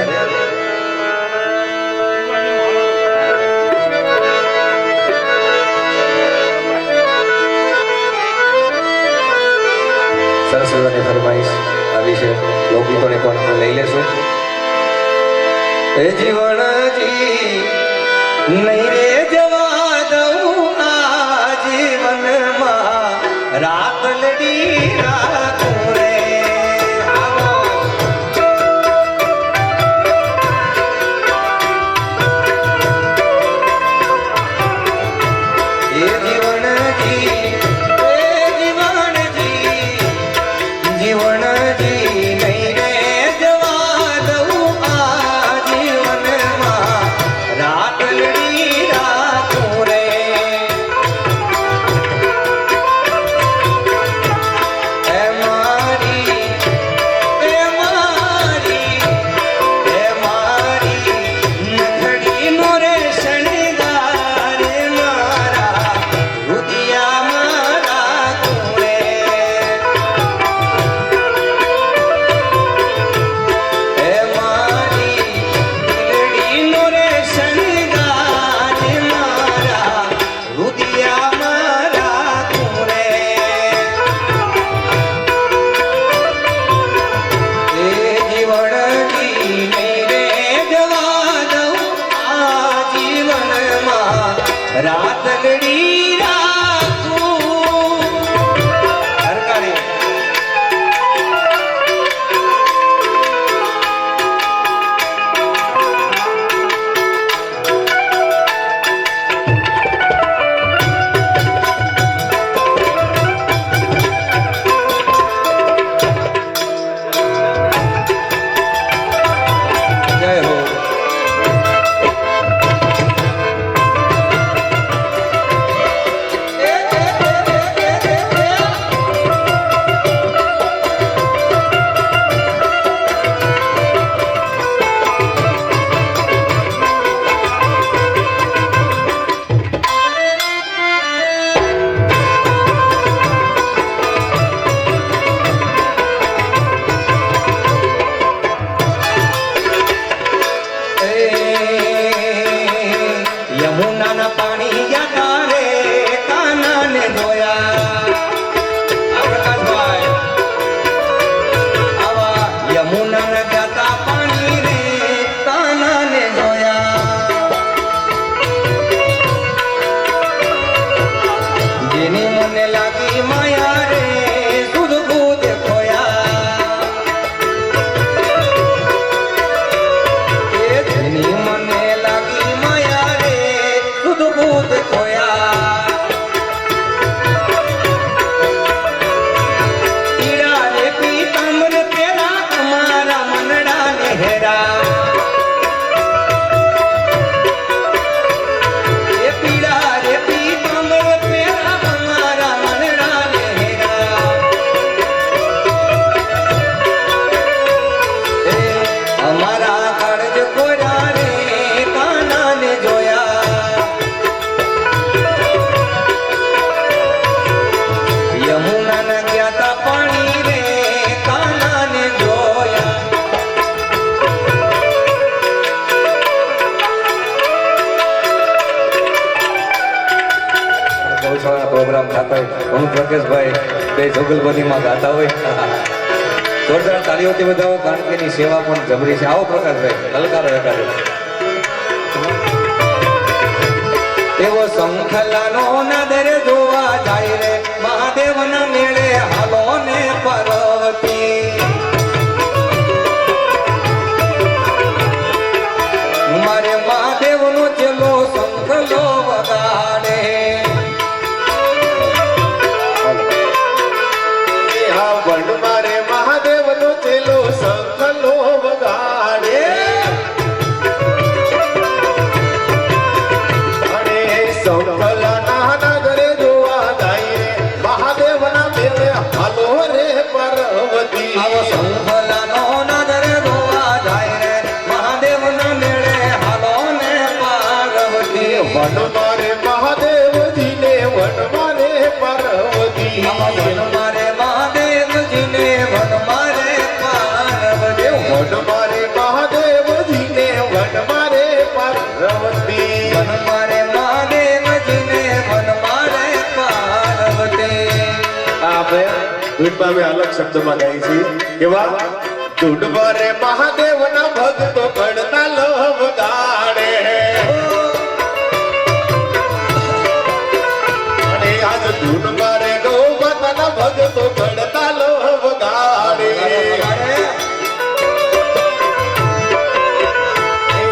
સરસ મજાની ફરમાઈશ છે લોકગીતોને પણ આપણે લઈ લેશું. એ જીવનજી નહીં રે જવા દઉં આ જીવનમાં રાત લડી રાખું રે. એ જીવનજી નહીં રે જવા દઉં આ જીવનમાં રાત લડી રાખું રે. એ મારી નથડીનો રે શણગાર મારા રુદિયામાં રાખું રે. એ મારી દિલડીનો રે શણગાર મારા રુદિયામાં રાખું રે. એ જીવનજી નહીં રે જવા દઉં આ જીવનમાં રાત લડી રાખું. સરકારી જય હો. યમુનાના પાણી ગયા રે કાનાને જોયા. આ પ્રકાશભાઈ આવા યમુનાના ગયા પાણી રે કાનાને જોયા. જેની મને લાગી માયા રે સુધ બુધ ખોયા. જેની મને લાગી માયા રે સુધ બુધ ખોયા. પીળા રે પીતાંબર પેરા અમારા મનડા ને હેરા. એ પીળા રે પીતાંબર પેરા અમારા મનડા ને હેરા. એ અમારા કાળજ કોરા રે કાનાને જોયા. યમુનાના ગયા તા પાણી રે કાનાને જોયા. ગૌશાળા પ્રોગ્રામ થતા હોય હું પ્રકેશભાઈ બે જોગલબંધીમાં ગાતા હોય. જોરદાર તાળીઓથી બધાઓ કારણ કે એની સેવા પણ જબરી છે. આવો પ્રકાશભાઈ લલકારો એકાદો. એવો શંખલાનો નાદર જોવા જાય રે મહાદેવના મેળે હાલો ને પાર્વતી. મારે મહાદેવનો ચેલો શંખલો વગાડે. હા પણ મારે મહાદેવનો ચેલો શંખલો વગાડે. અને શંખલાના નગરે જોવા જાય રે મહાદેવના મેળે હાલો રે પાર્વતી. આવો શંખલાનો નાદર જોવા જાય રે મહાદેવના મેળે હાલો ને પાર્વતી. વન મારે મહાદેવજીને વન મારે પાર્વતી. વન મારે મહાદેવજીને વન મારે પાર્વતી. વન મારે મહાદેવજીને વન મારે પાર્વતી. વન મારે મહાદેવજીને વન મારે પાર્વતી. આપણે ધૂનમાં અમે અલગ શબ્દમાં ગાઈ છીએ કેવા ધૂન મારે મહાદેવના ભક્તો કડતા લવ ગાડે અને આજ ધૂન મારે ગૌ માતાના ભક્તો કડતા લવ ગાડે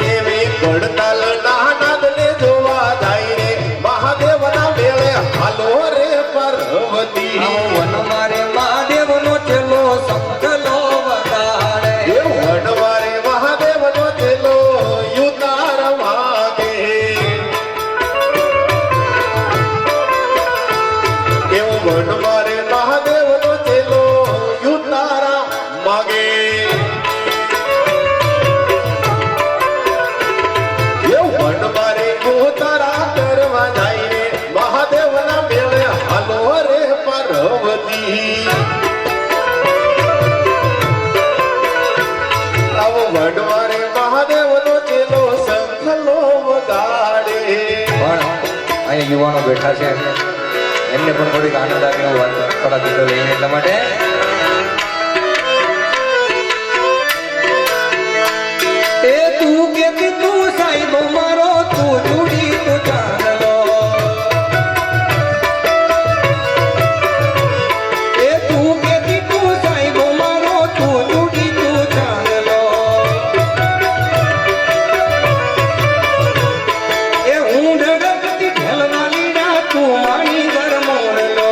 એવી કડતાલ નાદને જોવા જાય રે મહાદેવના મેળે હાલો રે પાર્વતી વન મારે મહાદેવનો ચેલો સમજલો વગાડે વડવારે મહાદેવનો ચેલો યુતાર માગે એવું વડવારે મહાદેવનો ચેલો યુતારા માગે એવું વડવારે યુતારા કરવા જાય રે મહાદેવના મેળે હાલો રે પાર્વતી આવો વડવારે મહાદેવનો ચેલો શંખલો વગાડે પણ અહીંયા યુવાનો બેઠા છે એમને પણ થોડીક આનંદ આવે એવો વાત થોડા ગીતો લઈને એટલા માટે એ તું કે તું સાહેબો મારો તું જુડી તું ચાંદલો એ તું કે તું સાહેબો મારો તું જુડી તું ચાંદલો એ હું ડગતી ઢેલના લીડા તું માણી ઘર મોરલો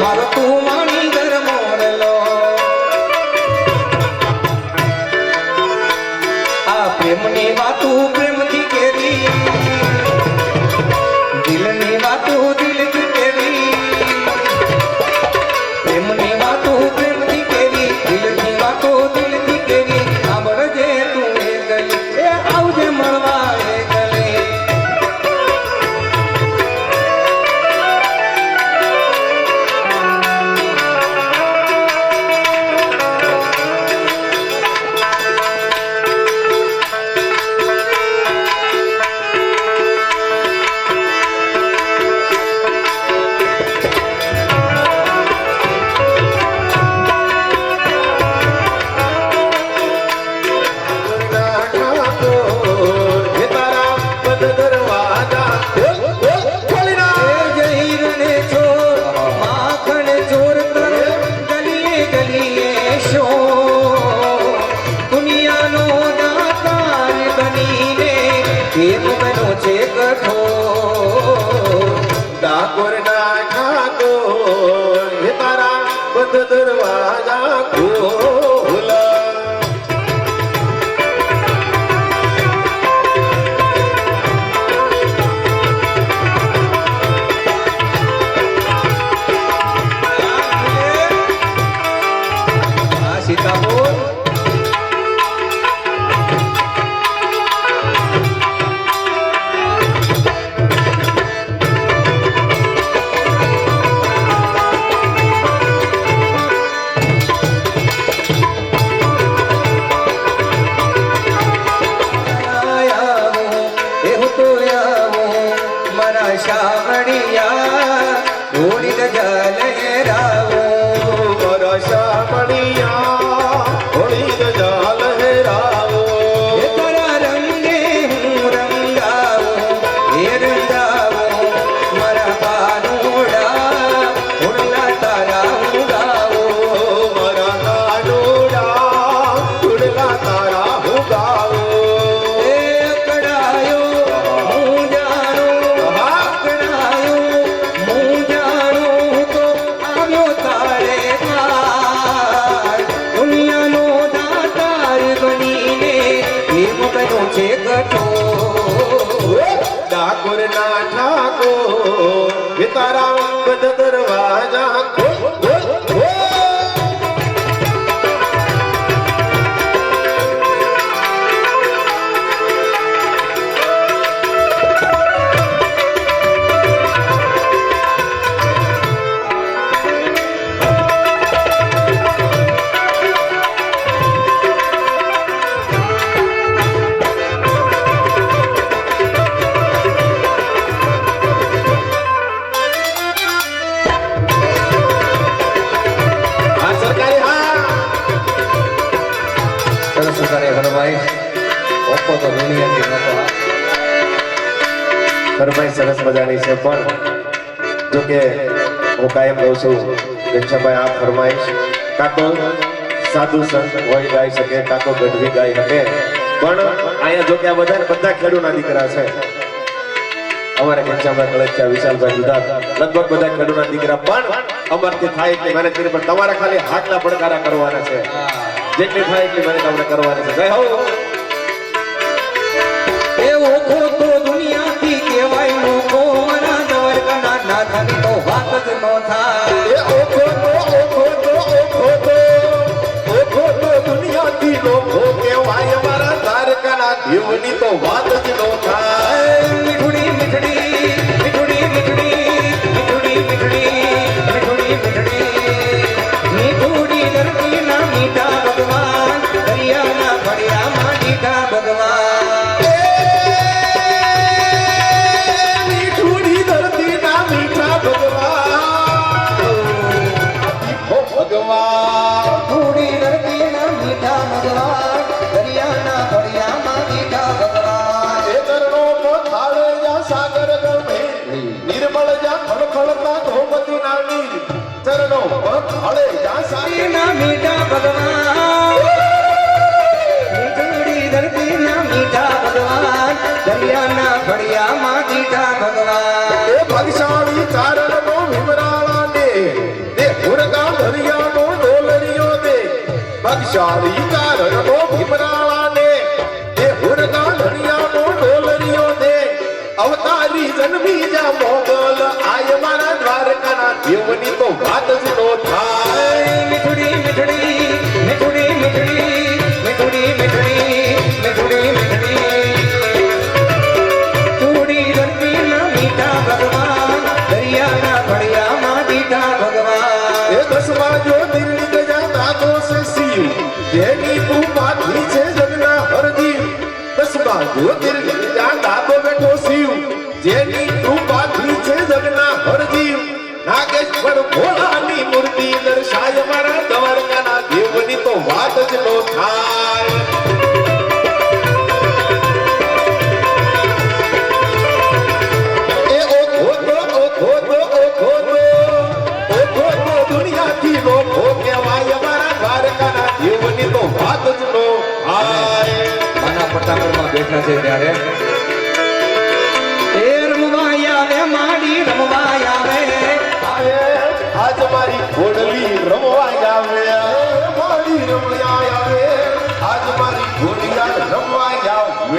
મારો તું માણી ઘર મોરલો આ પ્રેમની વાતું પ્રેમથી કેરી દિલની વાતું દિલથી કેરી પ્રેમની વાતું પ્રેમથી કેરી દિલની વાતું દિલથી કેરી સાંભળજે તું એ ગલી એ આવજે મળવા એ ગલી હે તારા બંધ દરવાજા ખોલી ના એ જહીરને ચોર માખણ ચોર તર ગલીએ ગલીએ શો દુનિયાનો દાતાર બનીને કેમ બનો છે કઠોર ડાકોર ના ઠાકોર હે તારા બંધ દરવાજા ખોલા આ સીતાપુર મારા શામળિયા ધોળી ગજા લહેરાવો વરસા મણિયા હોળી ધજા લહેરાવો એ તારા રંગે હું રંગાવો એ રંગાવો મારા કાનોડા ઉડલા તારા હું ગાવો મારા કાનોડા ઉડલા તારા હું ગાવો એ અકળાયો હું જાણો અકળાયો હું જાણો તો આવ્યો પ્રકારની ફરમાઈશ ઓપ્પો તો દુનિયાથી નહોતો. ફરમાઈશ સરસ મજાની છે, પણ જો કે હું કાયમ કહું છું ઘનશ્યામભાઈ, આ ફરમાઈશ કાં તો સાધુ સંત હોય ગાઈ શકે, કાં તો ગઢવી ગાઈ શકે, પણ અહીંયા જો કે આ બધા ખેડૂના દીકરા છે. અમારે ઘનશ્યામભાઈ કળથિયા, વિશાલભાઈ દુધાત, લગભગ બધા ખેડૂના દીકરા પણ અમારથી થાય એટલી મહેનત કરી, પણ તમારે ખાલી હાથના પડકારા કરવાના છે. જેટલી થાય એટલી મહેનત આપણે કરવાની છે. જય હો. એ ઓખો તો દુનિયાથી કહેવાય લોકો મારા દ્વારકાના નાથની તો વાત જ ન થાય. એ ઓખો તો દુનિયાથી લોકો કહેવાય મારા દ્વારકાના દેવની તો વાત જ નો થાય. મીઠડી મીઠડી મીઠડી મીઠડી મીઠડી મીઠડી મીઠડી મીઠડી ધરતીના મીઠા ભગવાન, દરિયાના ફળિયામાં મીઠા ભગવાન. મીઠુડી ધરતીના મીઠા ભગવાન, ભગવાન મીઠડી ધરતીના મીઠા ભગવાન, દરિયાના ફળિયામાં મીઠા ભગવાન. એ ચરણો થાળે જા સાગર ગમે, નિર્મળ જા ખળખળતા ગોમતી નાની. ચરણો થાળે જા સાગર ના મીઠા ભગવાન, મીઠડી ધરતીના મીઠા ભગવાન, દરિયાના ફળિયામાં મીઠા ભગવાન. એ ભાગશાળી ચારણનો ભીમરાળા દે, તે હુરગા દરિયાનો ડોલરિયો દે. ભાગશાળી ચારણનો ભીમરાળા દે, તે હુરગા દરિયાનો ડોલરિયો દે. અવતારી જન્મી જા મોગલ, આય મારા દ્વારકાના દેવની તો વાત જ નો થાય. મીઠડી મીઠડી મીઠડી મીઠડી મીઠડી મીઠડી મીઠડી મીઠડી ચૂડી ધરતીના મીઠા ભગવાન, દરિયાના ફળિયામાં મીઠા ભગવાન. એ દસમા જ્યોતિર્લિંગ જા દાદો સે શિવ, જેની તું પાથી છે જગના હરજીવ. દસમા જ્યોતિર્લિંગ જા દાદો બેઠો શિવ, જેની તું પાથી છે જગના હરજીવ. નાગેશ્વર ભોળાની મૂર્તિ દર્શાય મારા દ્વારકાના દેવની તો વાત જ નો થાય. એ ઓખો તો દુનિયાથી લોકો કહેવાય મારા દ્વારકાના દેવની તો વાત જ નો થાય. માના પટાંગણમાં બેઠા છે ત્યારે એ રમવા આવે માડી રમવા આવે, આજ મારી ઘોડલી રમવા આવે, મારી રમવા આવે, આજ મારી ઘોડિયા રમવા આવે.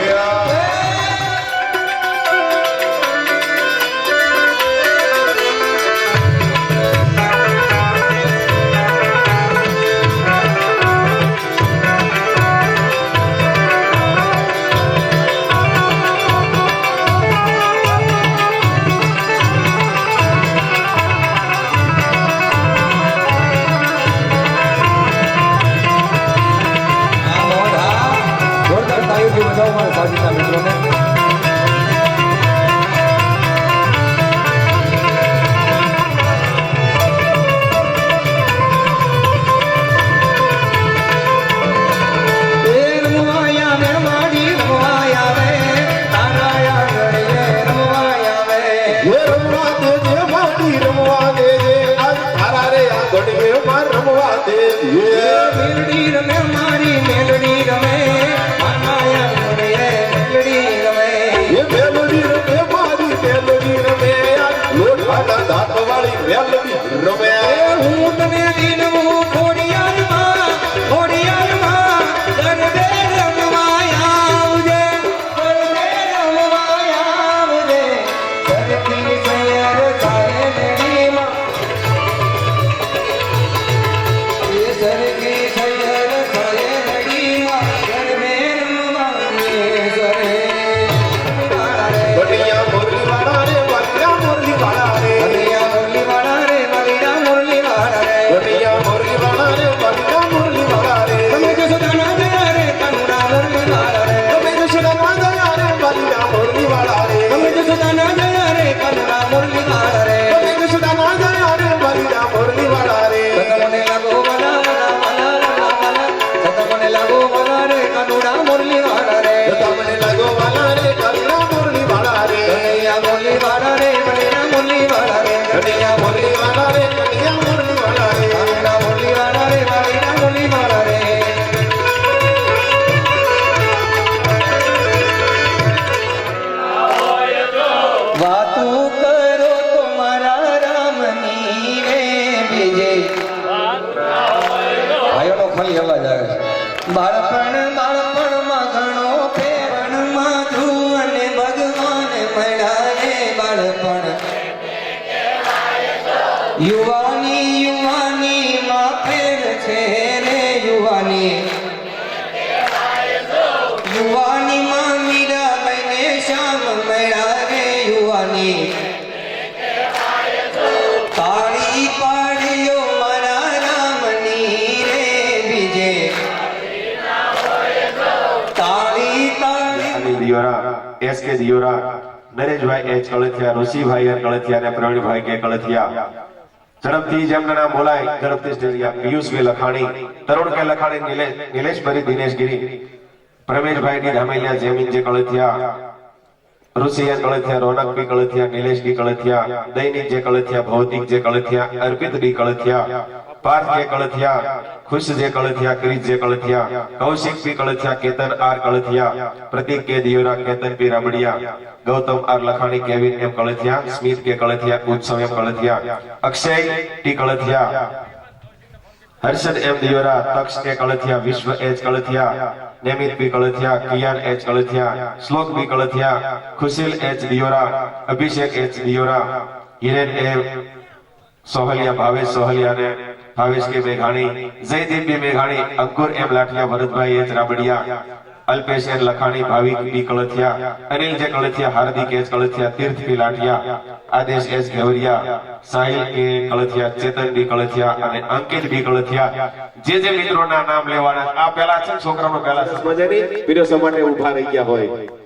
આ મોઢા જોરદાર તાળીઓથી બજાવો મારા સાજીના મિત્રોને. એ રમવા આવે માડી રમવા આવે, તારા આંગણે રમવા આવે. એ રમવા દેજે મારી રમવા દેજે, આજ તારા રે આ ઘડીમાં રમવા દેજે. મેલડી રમે મારી મેલડી રમે, માના આંગણે મેલડી રમે. એ મેલડી રમે મારી મેલડી રમે, આજ લોઢાના દાંત વાળી મેલડી રમે. હું તને દિનવું ખોડિયારમાં, ખોડિયારમાં ગરબે રમવા આવજે, ગરબે રમવા આવજે. સરખી સૈયર થાય નડીમાં, એ સરખી સૈયર થાય વાળા રે કન્યા મુરલી વાળા રે વાલીડા મુરલી વાળા રે વાલીડા મુરલી વાળા રે વાતું કરો તો મારા રામની રે બીજે ભાઈઓનો ખાલી અવાજ આવે છે બાળપણમાં ઘણો પ્રેમમાં ધ્રુવ અને ભગવાન મળ્યા રે બાળપણ યુવાની માં ફેર છે રે યુવાની માં મીરાબાઈ ને શ્યામ મળ્યા રે યુવાની તાળી પાડ્યો મારા રામની રે બીજે તાળી અનિલ દિયોરા એસ કે દિયોરા નરેશભાઈ એચ કળથિયા ઋષિભાઈ એન કળથિયા અને પ્રવીણભાઈ કે કળથિયા ઝડપથી જેમના નામ બોલાય ઝડપથી સ્ટેડિયા પિયુષભાઈ લખાણી તરુણ કે લખાણી નિલેશભાઈ દિનેશ ગીરી પ્રમેશભાઈ ડી ધામેલિયા જેમિન જે કળથિયા ઋષિ એન કળથિયા રોનક બી કળથિયા નિલેશ ડી કળથિયા દૈનિક જે કળથિયા ભૌતિક જે કળથિયા અર્પિત ડી કળથિયા પાર્થ જે કળથિયા ખુશ જે કળથિયા ક્રિશ જે કળથિયા કૌશિક પી કળથિયા કેતન આર કળથિયા પ્રતીક કે દિયોરા કેતન પી રાબડિયા ગૌતમ આર લખાણી કેવિન એમ કળથિયા સ્મિત કે કળથિયા ઉત્સવ એમ કળથિયા અક્ષય ટી કળથિયા હર્ષદ એમ દિયોરા તક્ષ કે કળથિયા વિશ્વ એચ કળથિયા નેમિત પી કળથિયા કિયાન એચ કળથિયા શ્લોક બી કળથિયા ખુશીલ એચ દિયોરા અભિષેક એચ દિયોરા હિરેન એમ સોહલિયા ભાવેશ સોહલિયા ને ભાવેશ કે મેઘાણી જયદીપ બી મેઘાણી અંકુર એમ લાઠિયા ભરતભાઈ એચ રાબડિયા અલ્પેશ એન લખાણી ભાવિક બી કળથિયા અનિલ જે કળથિયા હાર્દિક એચ કળથિયા તીર્થ બી લાઠિયા આદેશ એચ ઘેવરિયા સાહિલ કે કળથિયા ચેતન બી કળથિયા અને અંકિત બી કળથિયા જે મિત્રોના નામ લેવાના આ પહેલા છે છોકરાનો પહેલા મજાની પીરસવા માટે ઉભા રહી ગયા હોય